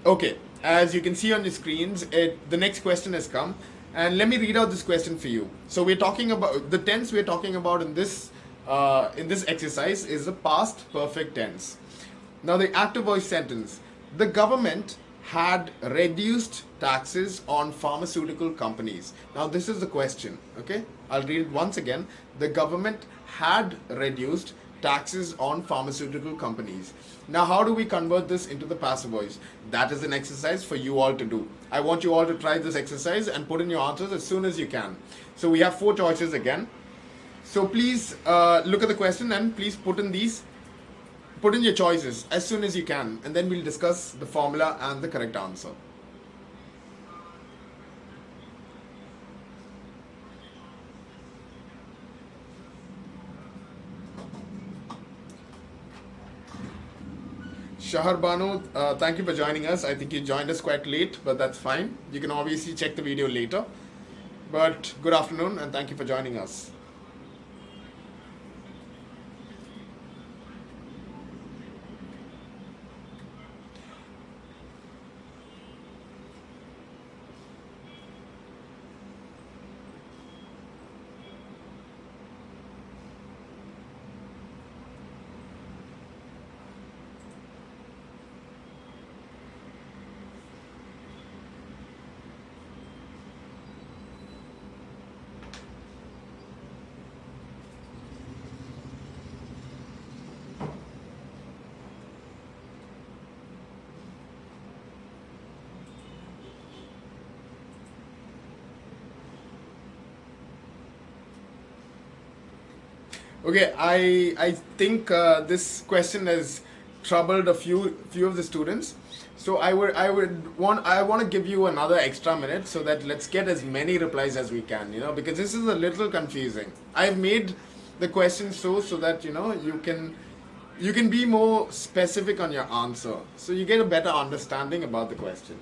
Okay, as you can see on the screens, the next question has come. And let me read out this question for you. So we're talking about, the tense we're talking about in this exercise is the past perfect tense. Now the active voice sentence, the government had reduced taxes on pharmaceutical companies. Now this is the question, okay? I'll read it once again. The government had reduced taxes on pharmaceutical companies. Now how do we convert this into the passive voice? That is an exercise for you all to do. I want you all to try this exercise and put in your answers as soon as you can. So we have 4 choices again. So please look at the question and please put in your choices as soon as you can, and then we'll discuss the formula and the correct answer. Shahar Banu, thank you for joining us. I think you joined us quite late, but that's fine. You can obviously check the video later. But good afternoon and thank you for joining us. Okay, I think this question has troubled a few of the students. So I want to give you another extra minute so that let's get as many replies as we can, because this is a little confusing. I've made the question so that you can be more specific on your answer, so you get a better understanding about the question.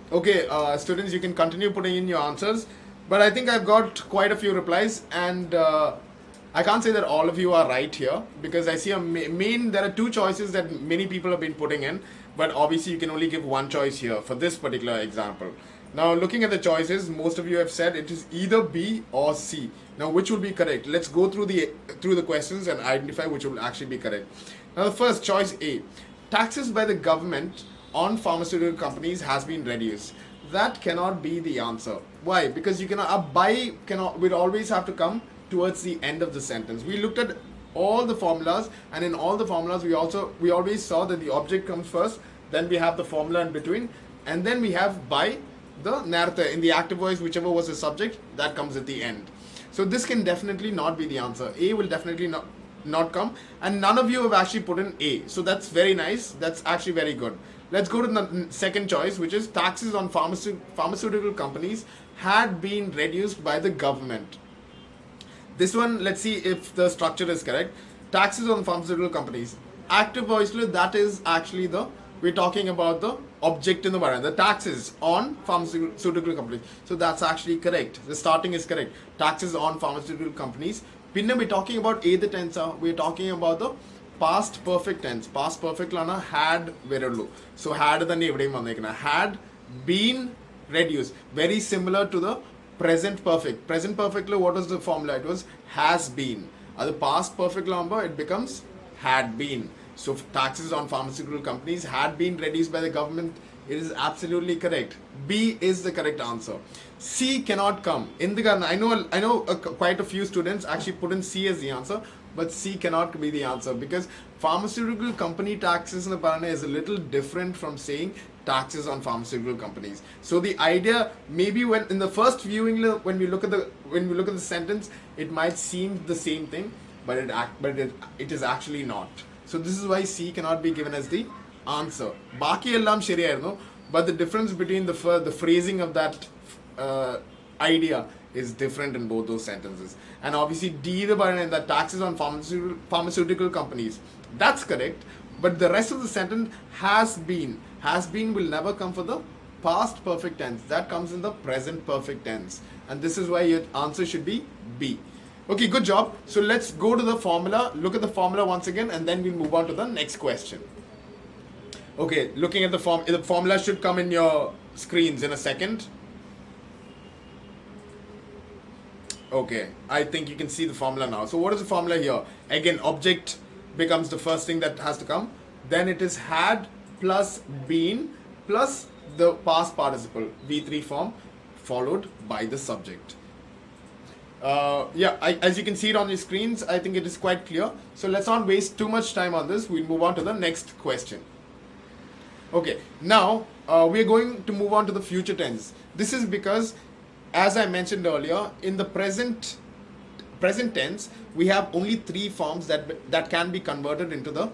Okay, students, you can continue putting in your answers, but I think I've got quite a few replies, and I can't say that all of you are right here, because I see there are 2 choices that many people have been putting in, but obviously you can only give 1 choice here for this particular example. Now looking at the choices, most of you have said it is either B or C. Now which will be correct? Let's go through the questions and identify which will actually be correct. Now the first choice, A, taxes by the government on pharmaceutical companies has been reduced. That cannot be the answer. Why? Because you cannot, will always have to come towards the end of the sentence. We looked at all the formulas, and in all the formulas we always saw that the object comes first, then we have the formula in between, and then we have by the narrator in the active voice, whichever was the subject, that comes at the end. So this can definitely not be the answer. A will definitely not come, and none of you have actually put in A. So that's very nice. That's actually very good. Let's go to the second choice, which is taxes on pharmaceutical companies had been reduced by the government. This one, let's see if the structure is correct. Taxes on pharmaceutical companies. Active voice, that is actually we're talking about the object in the word, the taxes on pharmaceutical companies. So that's actually correct. The starting is correct. Taxes on pharmaceutical companies. Pinna we're talking about the tense. We're talking about the past perfect tense. Past perfect lana had verullu. So had the name had been reduced. Very similar to the present perfect. Present perfect what was the formula? It was has been. The past perfect number, it becomes had been. So taxes on pharmaceutical companies had been reduced by the government. It is absolutely correct. B is the correct answer. C cannot come. I know quite a few students actually put in C as the answer, but C cannot be the answer because pharmaceutical company taxes in the parana is a little different from saying taxes on pharmaceutical companies. So the idea, maybe when in the first viewing, when we look at the sentence, it might seem the same thing, but it is actually not. So this is why C cannot be given as the answer. Baki ellam sheriyayirunnu, but the difference between the phrasing of that idea is different in both those sentences. And obviously D the parana that taxes on pharmaceutical companies, that's correct, but the rest of the sentence has been will never come for the past perfect tense. That comes in the present perfect tense, and this is why your answer should be B. Okay, good job. So let's go to the formula, look at the formula once again, and then we'll move on to the next question. Okay, looking at the formula should come in your screens in a second. Okay, I think you can see the formula now. So what is the formula here? Again, object becomes the first thing that has to come. Then it is had plus been plus the past participle V3 form followed by the subject. As you can see it on your screens, I think it is quite clear. So let's not waste too much time on this. We'll move on to the next question. Okay, now we're going to move on to the future tense. This is because, as I mentioned earlier, in the present tense, we have only 3 forms that can be converted into the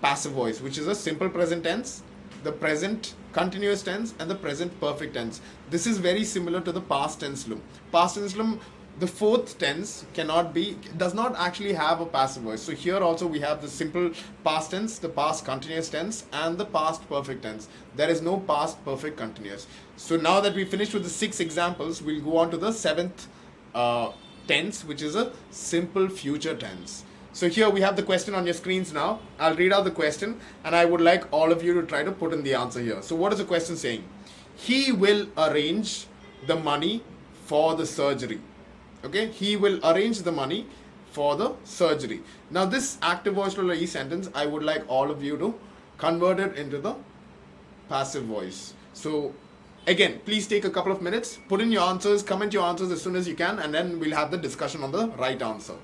passive voice, which is a simple present tense, the present continuous tense, and the present perfect tense. This is very similar to the past tense loom. Past tense loom, the fourth tense does not actually have a passive voice. So here also we have the simple past tense, the past continuous tense, and the past perfect tense. There is no past perfect continuous. So now that we finished with the 6 examples, we'll go on to the 7th tense, which is a simple future tense. So here we have the question on your screens now. I'll read out the question, and I would like all of you to try to put in the answer here. So what is the question saying? He will arrange the money for the surgery. Okay, he will arrange the money for the surgery. Now this active voice e sentence, I would like all of you to convert it into the passive voice. So again, please take a couple of minutes, put in your answers, comment your answers as soon as you can, and then we'll have the discussion on the right answer.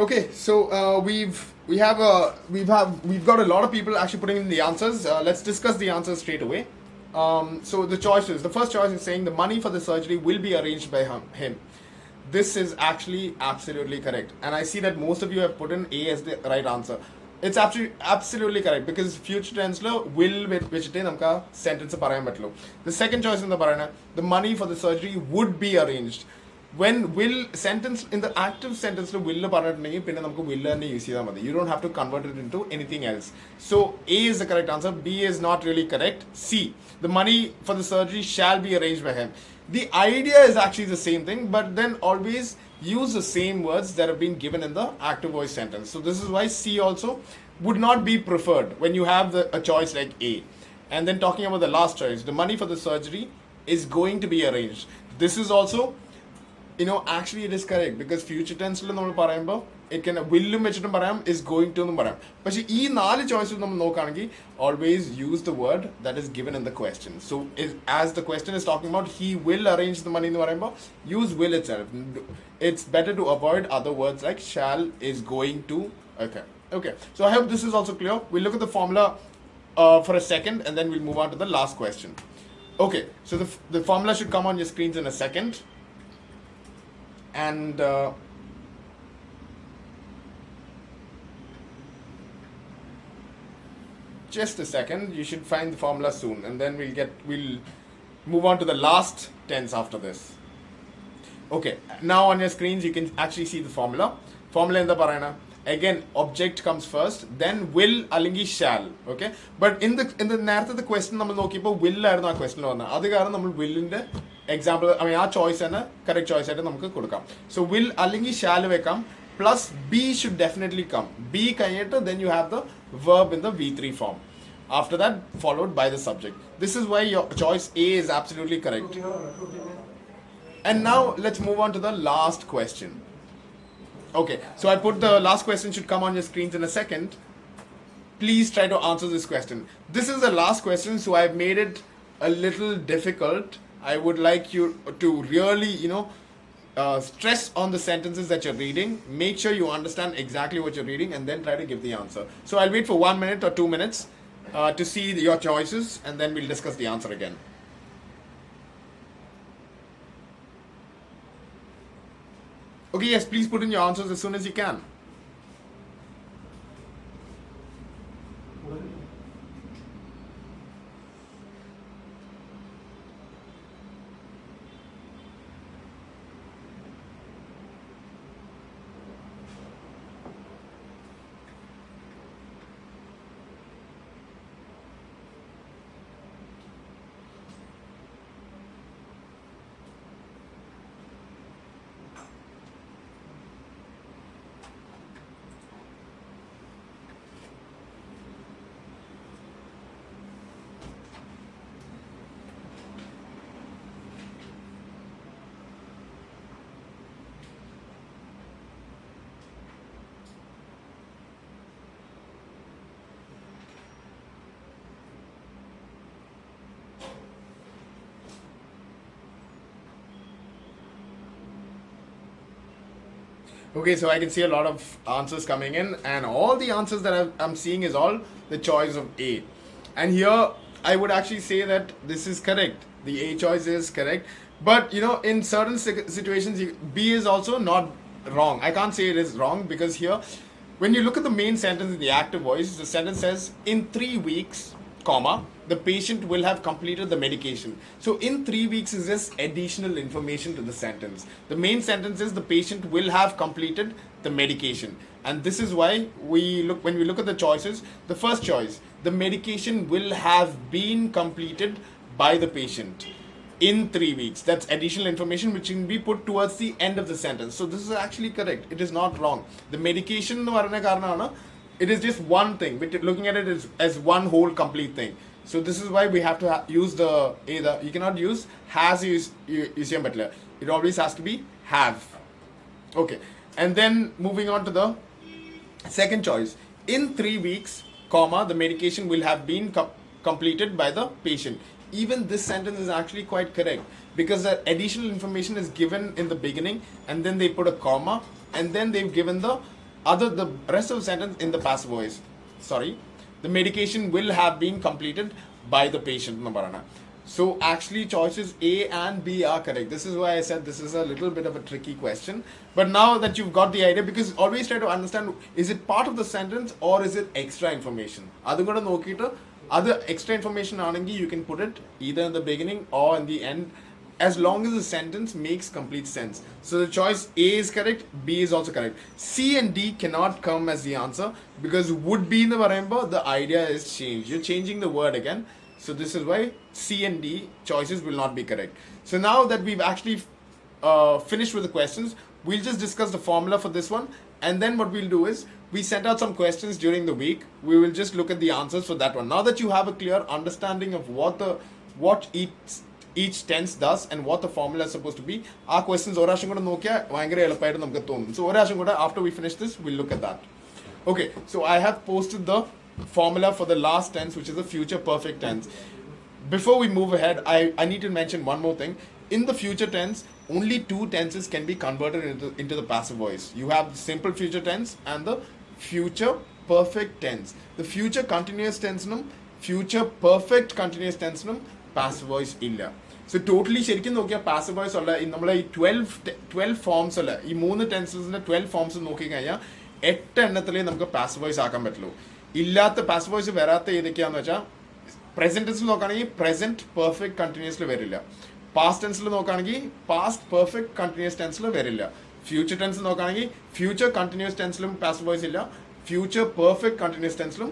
Okay, so we've got a lot of people actually putting in the answers. Let's discuss the answers straight away. So the choices. The first choice is saying the money for the surgery will be arranged by him. This is actually absolutely correct, and I see that most of you have put in A as the right answer. It's absolutely correct because future tense lo will vechitte namka sentence parayan pattullo. The second choice in the parana, the money for the surgery would be arranged. When will sentence in the active sentence will പറഞ്ഞിട്ടുണ്ടെങ്കിൽ പിന്നെ നമുക്ക് will തന്നെ use ചെയ്താൽ മതി. You don't have to convert it into anything else. So A is the correct answer. B is not really correct. C, the money for the surgery shall be arranged by him. The idea is actually the same thing, but then always use the same words that have been given in the active voice sentence. So this is why C also would not be preferred when you have a choice like A. And then talking about the last choice, the money for the surgery is going to be arranged. This is also, actually it is correct because future tense lo nammal parayumbo it can will vechitum parayam is going to nu parayam. പക്ഷേ ഈ 4 choices നമ്മൾ നോക്കുകയാണെങ്കിൽ always use the word that is given in the question. So as the question is talking about he will arrange the money എന്ന് പറയുമ്പോൾ use will itself. It's better to avoid other words like shall, is going to. Okay, so I hope this is also clear. We'll look at the formula for a second and then we'll move on to the last question. Okay, so the formula should come on your screens in a second. And just a second, you should find the formula soon, and then we'll move on to the last tense after this. Okay, now on your screens you can actually see the formula in the parana. Again, object comes first, then will അല്ലെങ്കിൽ shall. Okay, but in the നേരത്തെ the question നമ്മൾ നോക്കിയപ്പോൾ will ആയിരുന്നു ആ question വന്നത്. അത് കാരണം നമ്മൾ willന്റെ example, ആ ചോയ്സ് തന്നെ കറക്റ്റ് ചോയ്സ് ആയിട്ട് നമുക്ക് കൊടുക്കാം. So will അല്ലെങ്കിൽ shall വെക്കാം, plus B should definitely come. B കഴിഞ്ഞിട്ട് then you have the verb in the V3 form. After that, followed by the subject. This is why your choice A is absolutely correct. And now let's move on to the last question. Okay, so I put the last question should come on your screens in a second. Please try to answer this question. This is the last question, so I've made it a little difficult. I would like you to really, stress on the sentences that you're reading. Make sure you understand exactly what you're reading and then try to give the answer. So I'll wait for 1 minute or 2 minutes to see your choices, and then we'll discuss the answer again. Okay, yes, please put in your answers as soon as you can. Okay, so I can see a lot of answers coming in, and all the answers that I'm seeing is all the choice of A. And here, I would actually say that this is correct. The A choice is correct. But, in certain situations, B is also not wrong. I can't say it is wrong because here, when you look at the main sentence in the active voice, the sentence says, in 3 weeks, comma, the patient will have completed the medication. So in 3 weeks is just additional information to the sentence. The main sentence is the patient will have completed the medication. And this is why when we look at the choices, the first choice, the medication will have been completed by the patient in 3 weeks. That's additional information which can be put towards the end of the sentence. So this is actually correct. It is not wrong. The medication, it is just one thing. Looking at it as one whole complete thing. So this is why we have to use the either. You cannot use has butler. It always has to be have. Okay. And then moving on to the second choice. In 3 weeks, comma, the medication will have been completed by the patient. Even this sentence is actually quite correct because the additional information is given in the beginning and then they put a comma and then they've given the rest of the sentence in the passive voice. The medication will have been completed by the patient. So actually choices A and B are correct. This is why I said this is a little bit of a tricky question. But now that you've got the idea, because always try to understand, is it part of the sentence or is it extra information? Other extra information you can put it either in the beginning or in the end, as long as the sentence makes complete sense. So the choice A is correct, B is also correct. C and D cannot come as the answer because would be in the varemba, the idea is changed. You're changing the word again. So this is why C and D choices will not be correct. So now that we've actually finished with the questions, we'll just discuss the formula for this one. And then what we'll do is, we sent out some questions during the week. We will just look at the answers for that one. Now that you have a clear understanding of what each tense does and what the formula is supposed to be, our questions so after we finish this, we'll look at that. Okay, so I have posted the formula for the last tense, which is the future perfect tense. Before we move ahead, I need to mention one more thing. In the future tense, only 2 tenses can be converted into the passive voice. You have the simple future tense and the future perfect tense. The future continuous tense future perfect continuous tense passive voice illa. So totally ശരിക്കും നോക്കിയാൽ passive voice ഉള്ള നമ്മളെ ഈ 12 forms അല്ല ഈ 3 ടെൻസസിന്റെ 12 forms നോക്കി കഴിഞ്ഞാൽ 8 എണ്ണത്തിലേ നമുക്ക് passive voice ആക്കാൻ പറ്റുള്ളൂ. ഇല്ലാത്ത passive voice വരാത്ത ഏതൊക്കെയാന്ന് വെച്ചാൽ പ്രസന്റ് ടെൻസിൽ നോക്കുകയാണെങ്കിൽ പ്രസന്റ് പെർഫെക്റ്റ് കണ്ടിന്യൂസ്ലി വരില്ല. പാസ്റ്റ് ടെൻസിൽ നോക്കുകയാണെങ്കിൽ പാസ്റ്റ് പെർഫെക്റ്റ് കണ്ടിന്യൂസ് ടെൻസിൽ വരില്ല. ഫ്യൂച്ചർ ടെൻസിൽ നോക്കുകയാണെങ്കിൽ ഫ്യൂച്ചർ കണ്ടിന്യൂസ് ടെൻസിലും passive voice ഇല്ല. ഫ്യൂച്ചർ പെർഫെക്റ്റ് കണ്ടിന്യൂസ് ടെൻസിലും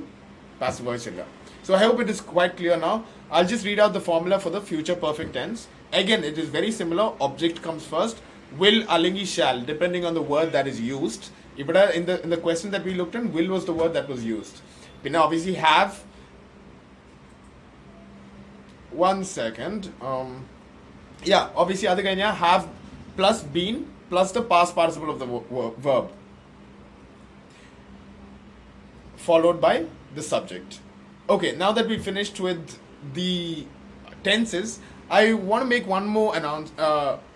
passive voice ഇല്ല. So I hope it is quite clear now. I'll just read out the formula for the future perfect tense. Again, it is very similar. Object comes first. Will, alingi, shall, depending on the word that is used. In the question that we looked in, will was the word that was used. Now obviously have one second. Yeah, obviously other kanya have plus been plus the past participle of the verb followed by the subject. Okay, now that we finished with the tenses, I want to make one more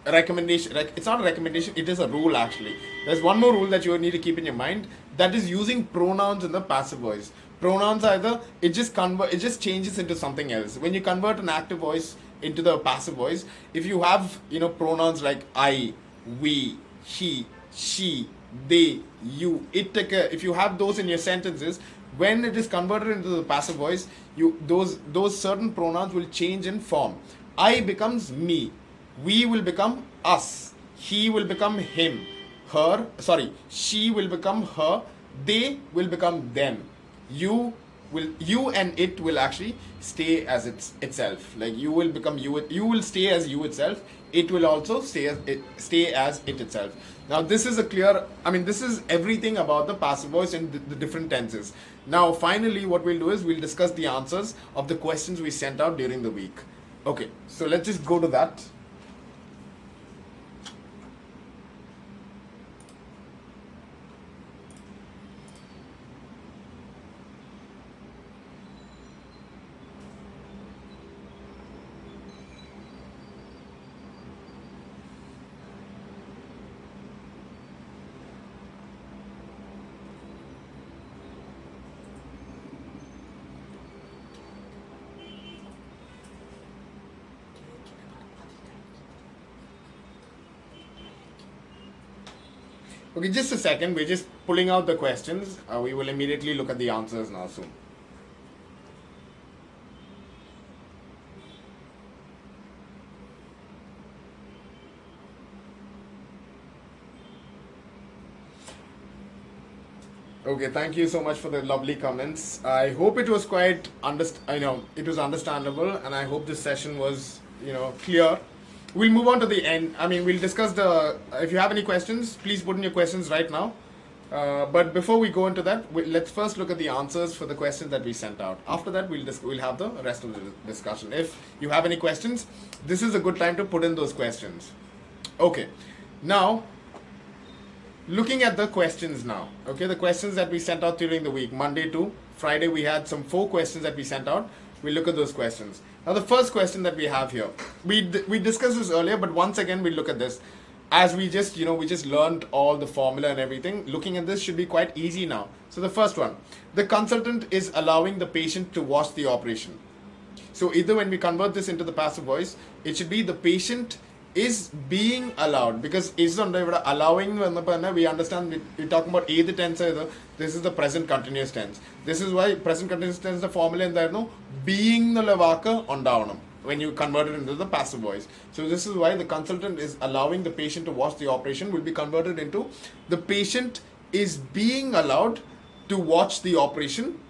recommendation. It's not a recommendation, it is a rule actually. There's one more rule that you need to keep in your mind, that is using pronouns in the passive voice. Pronouns either it just changes into something else. When you convert an active voice into the passive voice, if you have pronouns like I, we, he, she, they, you, it, if you have those in your sentences, when it is converted into the passive voice, those certain pronouns will change in form. I becomes me, we will become us, he will become him, she will become her, they will become them, you and it will actually stay as itself. Like you will become you will stay as you itself, it will also stay as it itself. Now this is this is everything about the passive voice and the different tenses. Now finally what we'll do is we'll discuss the answers of the questions we sent out during the week. Okay, so let's just go to that. Okay, just a second. We're just pulling out the questions. We will immediately look at the answers now soon. Okay, thank you so much for the lovely comments. I hope it was quite it was understandable, and I hope this session was clear. We'll move on to the end. We'll discuss if you have any questions, please put in your questions right now. But before we go into that, let's first look at the answers for the questions that we sent out. After that, we'll have the rest of the discussion. If you have any questions, this is a good time to put in those questions. Okay, now looking at the questions now. Okay, the questions that we sent out during the week, Monday to Friday, we had some 4 questions that we sent out. We'll look at those questions. Now the first question that we have here, we discussed this earlier, but once again we'll look at this. As we just learned all the formula and everything, looking at this should be quite easy now. So the first one, the consultant is allowing the patient to watch the operation. So either when we convert this into the passive voice, it should be the patient is being allowed, because is allowing, we understand we're talking about either tense. This is the present continuous tense. This is why present continuous tense the formula in there being the lavaka on down when you convert it into the passive voice. So this is why the consultant is allowing the patient to watch the operation will be converted into the patient is being allowed to watch the operation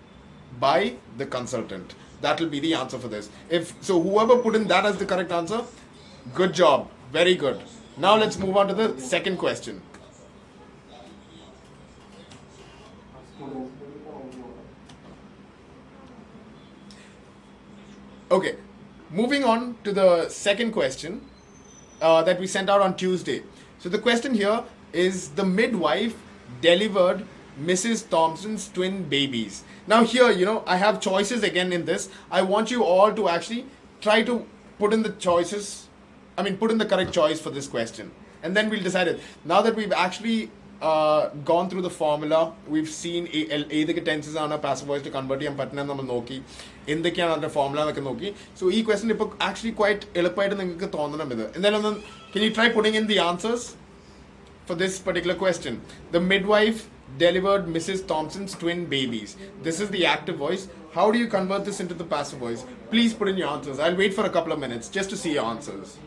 by the consultant. That will be the answer for this. If so, whoever put in that as the correct answer, good job. Very good. Now let's move on to the second question. Okay, moving on to the second question that we sent out on Tuesday. So the question here is, the midwife delivered Mrs. Thompson's twin babies. Now here, I have choices again in this. I want you all to actually try to put in the choices. Put in the correct choice for this question, and then we'll decide it. Now that we've actually gone through the formula, we've seen either tenses on a passive voice to convert and patna namal noki in the formula noki. So this question is actually quite eloquent. And then can you try putting in the answers for this particular question? The midwife delivered Mrs. Thompson's twin babies. This is the active voice. How do you convert this into the passive voice? Please put in your answers. I'll wait for a couple of minutes just to see your answers.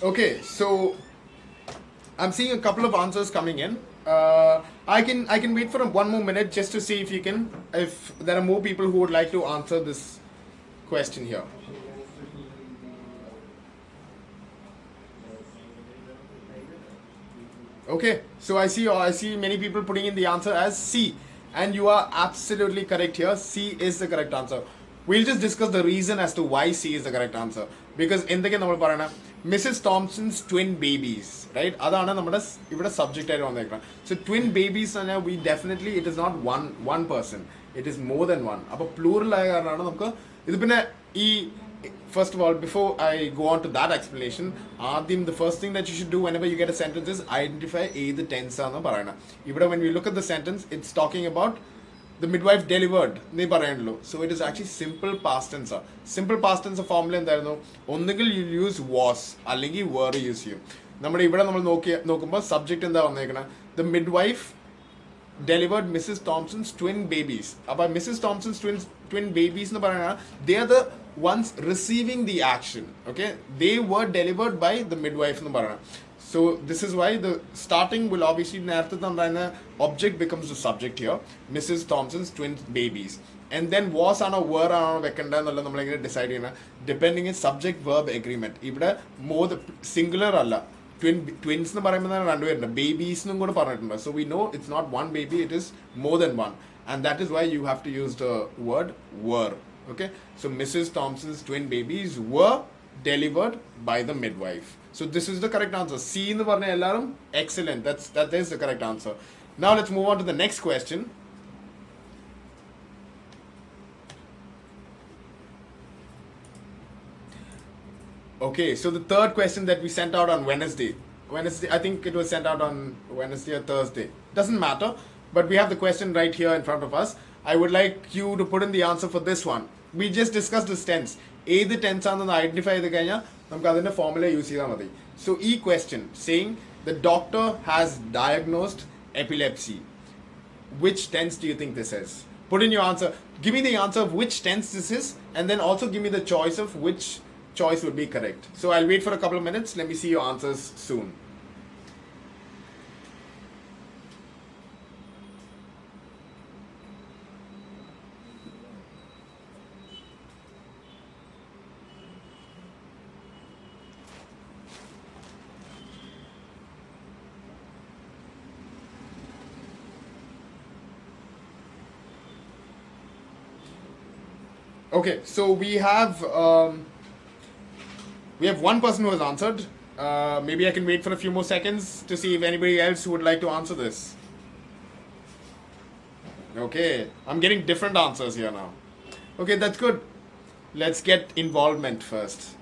Okay, so I'm seeing a couple of answers coming in. I can wait for one more minute just to see if there are more people who would like to answer this question here. Okay, so I see many people putting in the answer as C, and you are absolutely correct here. C is the correct answer. We'll just discuss the reason as to why C is the correct answer. Because in the Mrs. Thompson's twin babies, right? That's the subject. So twin babies, we definitely, it is not one person. It is more than one. So plural, first of all, before I go on to that explanation, the first thing that you should do whenever you get a sentence is identify the tense. When we look at the sentence, it's talking about the midwife delivered. So it is actually simple past tense. Simple past tense formula you use was, or were use. Subject the midwife delivered Mrs. Thompson's twin babies. About Mrs. Thompson's twin babies, they are the ones receiving the action. Okay, they were delivered by the midwife. So this is why the starting will obviously object becomes the subject here. Mrs. Thompson's twin babies, and then was on a were on a decide depending on subject verb agreement. If more the singular alla. Twins babies, so we know it's not one baby, it is more than one, and that is why you have to use the word were. Okay, so Mrs. Thompson's twin babies were delivered by the midwife. So this is the correct answer. C in the varna ellarum, excellent. That is the correct answer. Now let's move on to the next question. Okay, so the third question that we sent out on Wednesday, I think it was sent out on Wednesday or Thursday. Doesn't matter, but we have the question right here in front of us. I would like you to put in the answer for this one. We just discussed this tense. The tense and identify the formula use. So E question saying the doctor has diagnosed epilepsy. Which tense do you think this is? Put in your answer. Give me the answer of which tense this is, and then also give me the choice of which choice would be correct. So I'll wait for a couple of minutes. Let me see your answers soon. Okay, so we have one person who has answered. Maybe I can wait for a few more seconds to see if anybody else would like to answer this. Okay, I'm getting different answers here now. Okay, that's good. Let's get involvement first.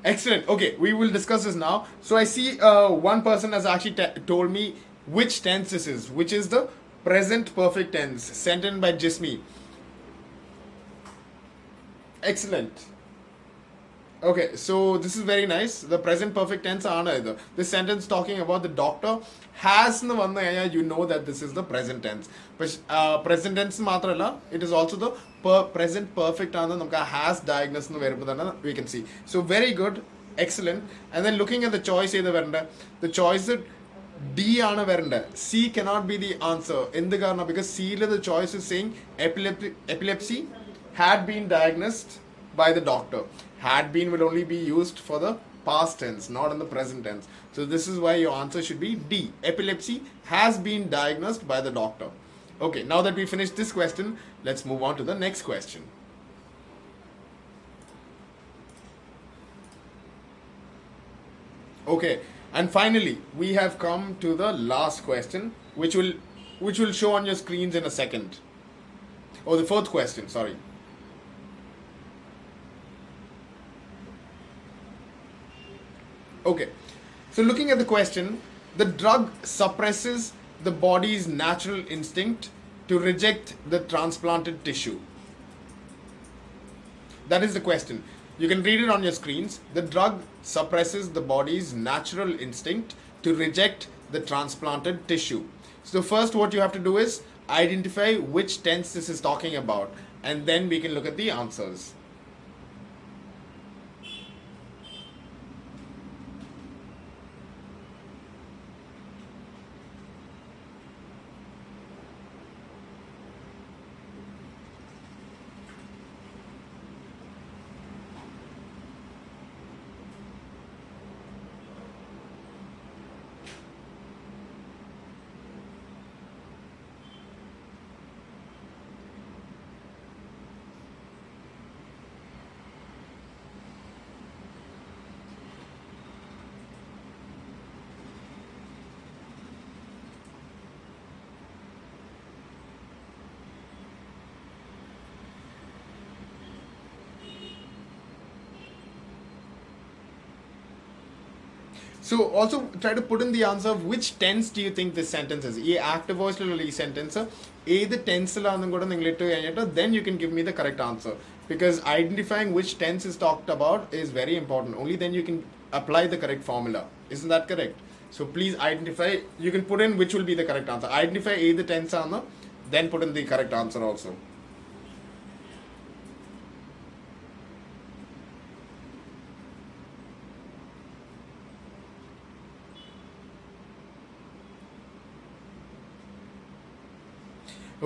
Excellent. Okay, we will discuss this now. So I see one person has actually told me which tense this is, which is the present perfect tense sent in by Jismi. Excellent. Okay, so this is very nice. The present perfect tense aana. This sentence talking about the doctor has you know that this is the present tense. But present tense matrala, it is also the present perfect has diagnosed we can see. So very good, excellent. And then looking at the choice, the choice that D C cannot be the answer in the Ghana because C the choice is saying epilepsy had been diagnosed by the doctor. Had been will only be used for the past tense, not in the present tense. So this is why your answer should be D. Epilepsy has been diagnosed by the doctor. Okay, now that we finished this question, let's move on to the next question. Okay, and finally, we have come to the last question, which will show on your screens in a second. Oh, the fourth question, sorry. Okay, so looking at the question, the drug suppresses the body's natural instinct to reject the transplanted tissue. That is the question. You can read it on your screens. The drug suppresses the body's natural instinct to reject the transplanted tissue. So first what you have to do is identify which tense this is talking about, and then we can look at the answers. So also try to put in the answer of which tense do you think this sentence is. ഈ active voice ലുള്ള ഈ sentence ഏത് ടെൻസിലാണെന്നും കൂടെ നിങ്ങൾ ഇട്ട് കഴിഞ്ഞിട്ട് then you can give me the correct answer, because identifying which tense is talked about is very important. Only then you can apply the correct formula. Isn't that correct? So please identify, you can put in which will be the correct answer. Identify ഏത് tense ആണ്, then put in the correct answer also.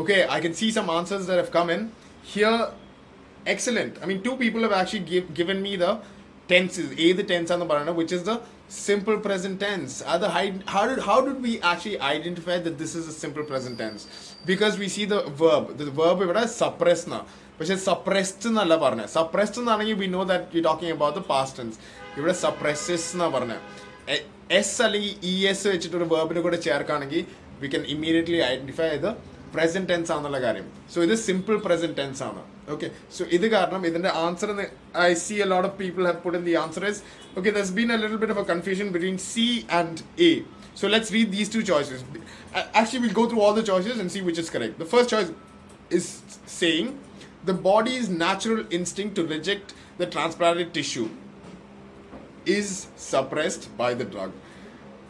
Okay, I can see some answers that have come in here. Excellent. I mean, two people have actually given me the tenses, the tense and the parana, which is the simple present tense. How did we actually identify that this is a simple present tense? Because we see the verb. The verb is suppress na. Which is suppressed nalla parana. Suppressed nanagi, we know that you're talking about the past tense. It suppresses na parana. S alagi es vechittu verb ne kuda cherkanagi, we can immediately identify the present tense ആണെന്നുള്ള കാര്യം. So ഇത് simple present tense ആണ്. Okay, so ഇത് കാരണം ഇതിന്റെ answer, I see a lot of people have put in the answer is, okay, there's been a little bit of a confusion between C and A. So let's read these two choices. Actually, we'll go through all the choices and see which is correct. The first choice is saying the body's natural instinct to reject the transplanted tissue is suppressed by the drug.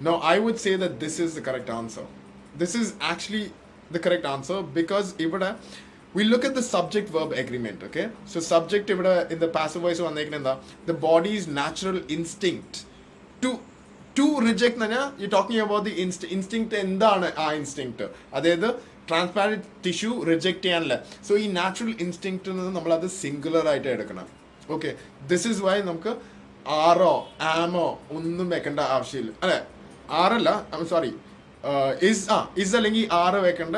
Now, I would say that this is the correct answer. This is actually the correct answer, because we look at the subject verb agreement. Okay, so subject in the passive voice the body's natural instinct to reject you're talking about the instinct endana instinct adeyadu transplanted tissue reject cheyanalla. So ee natural instinct nammal adu singular aayittu edukana. Okay, this is why namukku aro amo onnum vekkanda avashyamilla alle aralla, I'm sorry, is അല്ലെങ്കിൽ ആറ് വെക്കേണ്ട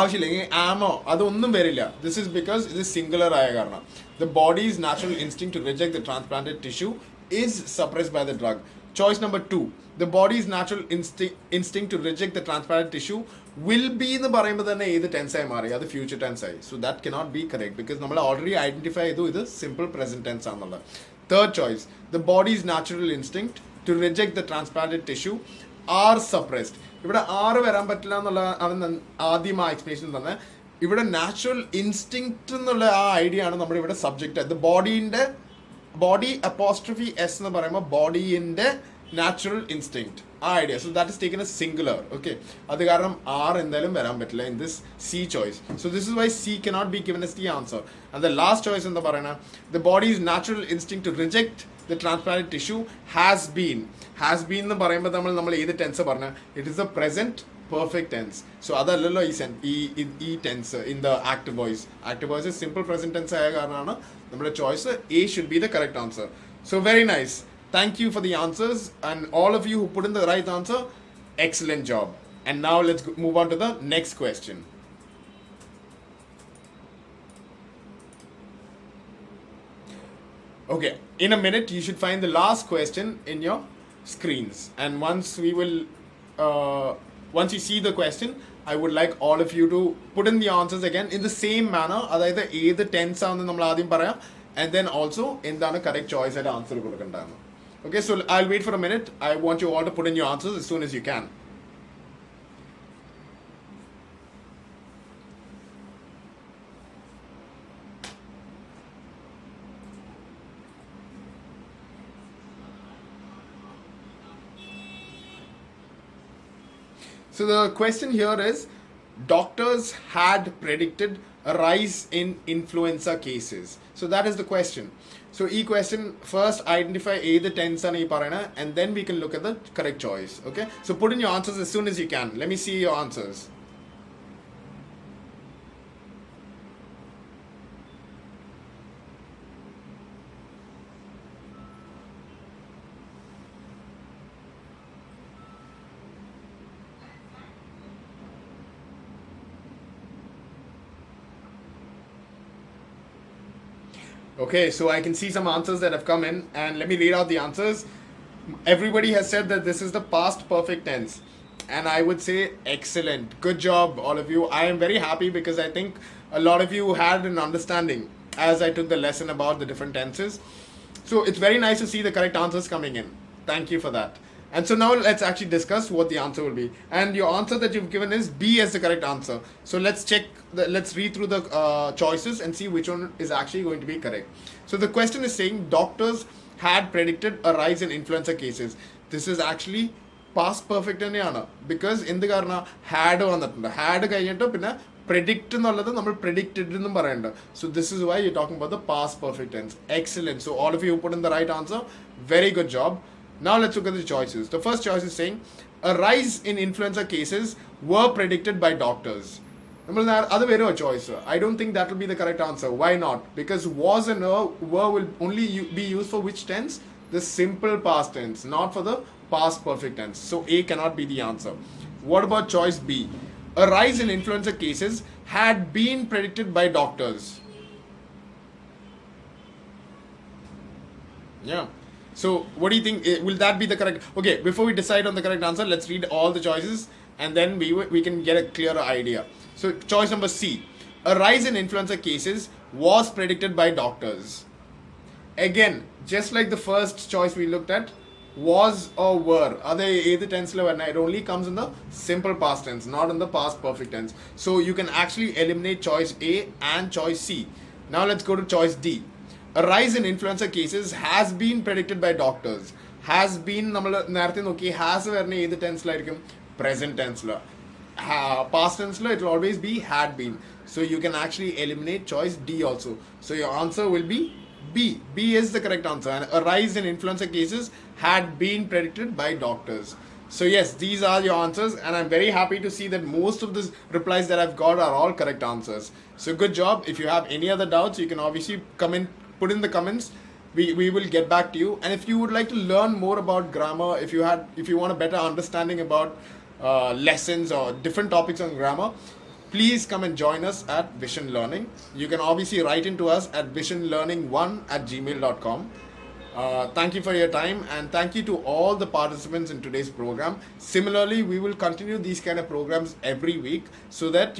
ആവശ്യമില്ലെങ്കിൽ ആമോ അതൊന്നും വരില്ല. This is because ഇത് singular ആയ കാരണം. The body's natural instinct to reject the transplanted tissue is suppressed by the drug. Choice number 2, the body's natural instinct to reject the transplanted tissue will be എന്ന് പറയുമ്പോൾ തന്നെ ഏത് ടെൻസായി മാറി, അത് ഫ്യൂച്ചർ ടെൻസായി. So that cannot be correct, because നമ്മൾ already identify ചെയ്തു ഇത് സിമ്പിൾ പ്രസന്റ് ടെൻസ് ആണെന്നുള്ളത്. Third choice, the body's natural instinct to reject the transplanted tissue are suppressed. ഇവിടെ ആറ് വരാൻ പറ്റില്ല എന്നുള്ള ആണ് ആദ്യം ആ എക്സ്പ്ലനേഷൻ തന്നെ. ഇവിടെ നാച്ചുറൽ ഇൻസ്റ്റിങ്ക്റ്റ് എന്നുള്ള ആ ഐഡിയ ആണ് നമ്മുടെ ഇവിടെ സബ്ജക്റ്റ്. ദ ബോഡീൻ്റെ ബോഡി അപ്പോസ്ട്രഫി എസ് എന്ന് പറയുമ്പോൾ ബോഡീൻ്റെ നാച്ചുറൽ ഇൻസ്റ്റിങ്ക്റ്റ് ആ idea. So that is taken a singular. Okay, അത് കാരണം ആർ എന്തായാലും വരാൻ പറ്റില്ല in this C choice. So this is why C cannot be given as the answer. And the last choice എന്താ പറയുന്നത്, the body's natural instinct to reject the transplanted tissue has been എന്ന് പറയുമ്പോൾ നമ്മൾ ഏത് tense പറഞ്ഞ, it is a present perfect tense. So അതല്ലല്ലോ ഈ tense in the active voice. Active voice simple present tense ആയ കാരണമാണ് നമ്മുടെ choice a should be the correct answer. So very nice, thank you for the answers and all of you who put in the right answer. Excellent job. And now let's move on to the next question. Okay, in a minute you should find the last question in your screens, and once you see the question, I would like all of you to put in the answers again in the same manner. അതായത് ഏത് tense ആണെന്ന് നമ്മൾ ആദ്യം പറയാം, and then also എന്താണ് correct choice ആയിട്ട് answer കൊടുക്കേണ്ടതാണ്. Okay, so I'll wait for a minute. I want you all to put in your answers as soon as you can. So the question here is, doctors had predicted a rise in influenza cases. So that is the question. So e question, first identify the tense and parana, and then we can look at the correct choice. Okay, so put in your answers as soon as you can. Let me see your answers. Okay, so I can see some answers that have come in, and let me read out the answers. Everybody has said that this is the past perfect tense, and I would say excellent. Good job, all of you. I am very happy because I think a lot of you had an understanding as I took the lesson about the different tenses. So it's very nice to see the correct answers coming in. Thank you for that. And so now let's actually discuss what the answer will be. And your answer that you've given is B as the correct answer. So let's let's read through the choices and see which one is actually going to be correct. So the question is saying doctors had predicted a rise in influenza cases. This is actually past perfect thaneyana, because in the karna had vannattund. Had kayittu pinna predict ennallathu nammal predicted ennum parayanda. So this is why you're talking about the past perfect tense. Excellent. So all of you put in the right answer. Very good job. Now let's look at the choices. The first choice is saying a rise in influenza cases were predicted by doctors. Other way a choice. I don't think that will be the correct answer. Why not? Because was and were will only be used for which tense? The simple past tense, not for the past perfect tense. So A cannot be the answer. What about choice B? A rise in influenza cases had been predicted by doctors. Yeah. So what do you think? Will that be the correct? Okay, before we decide on the correct answer, let's read all the choices and then we can get a clearer idea. So choice number C, a rise in influenza cases was predicted by doctors. Again, just like the first choice we looked at, was or were, either tense level, it only comes in the simple past tense, not in the past perfect tense. So you can actually eliminate choice A and choice C. Now let's go to choice D. A rise in influenza cases has been predicted by doctors. Has been, has the tense present tense. Past tense it will always be had been. So you can actually eliminate choice D also. So your answer will be B. B is the correct answer. And a rise in influenza cases had been predicted by doctors. So yes, these are your answers, and I'm very happy to see that most of the replies that I've got are all correct answers. So good job. If you have any other doubts, you can obviously put in the comments. We will get back to you. And if you would like to learn more about grammar, if you want a better understanding about lessons or different topics on grammar, please come and join us at Vision Learning. You can obviously write into us at visionlearning1@gmail.com. Thank you for your time, and thank you to all the participants in today's program. Similarly, we will continue these kind of programs every week so that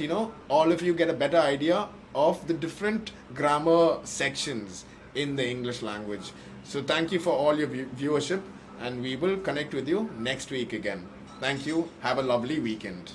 all of you get a better idea of the different grammar sections in the English language. So thank you for all your viewership, and we will connect with you next week again. Thank you. Have a lovely weekend.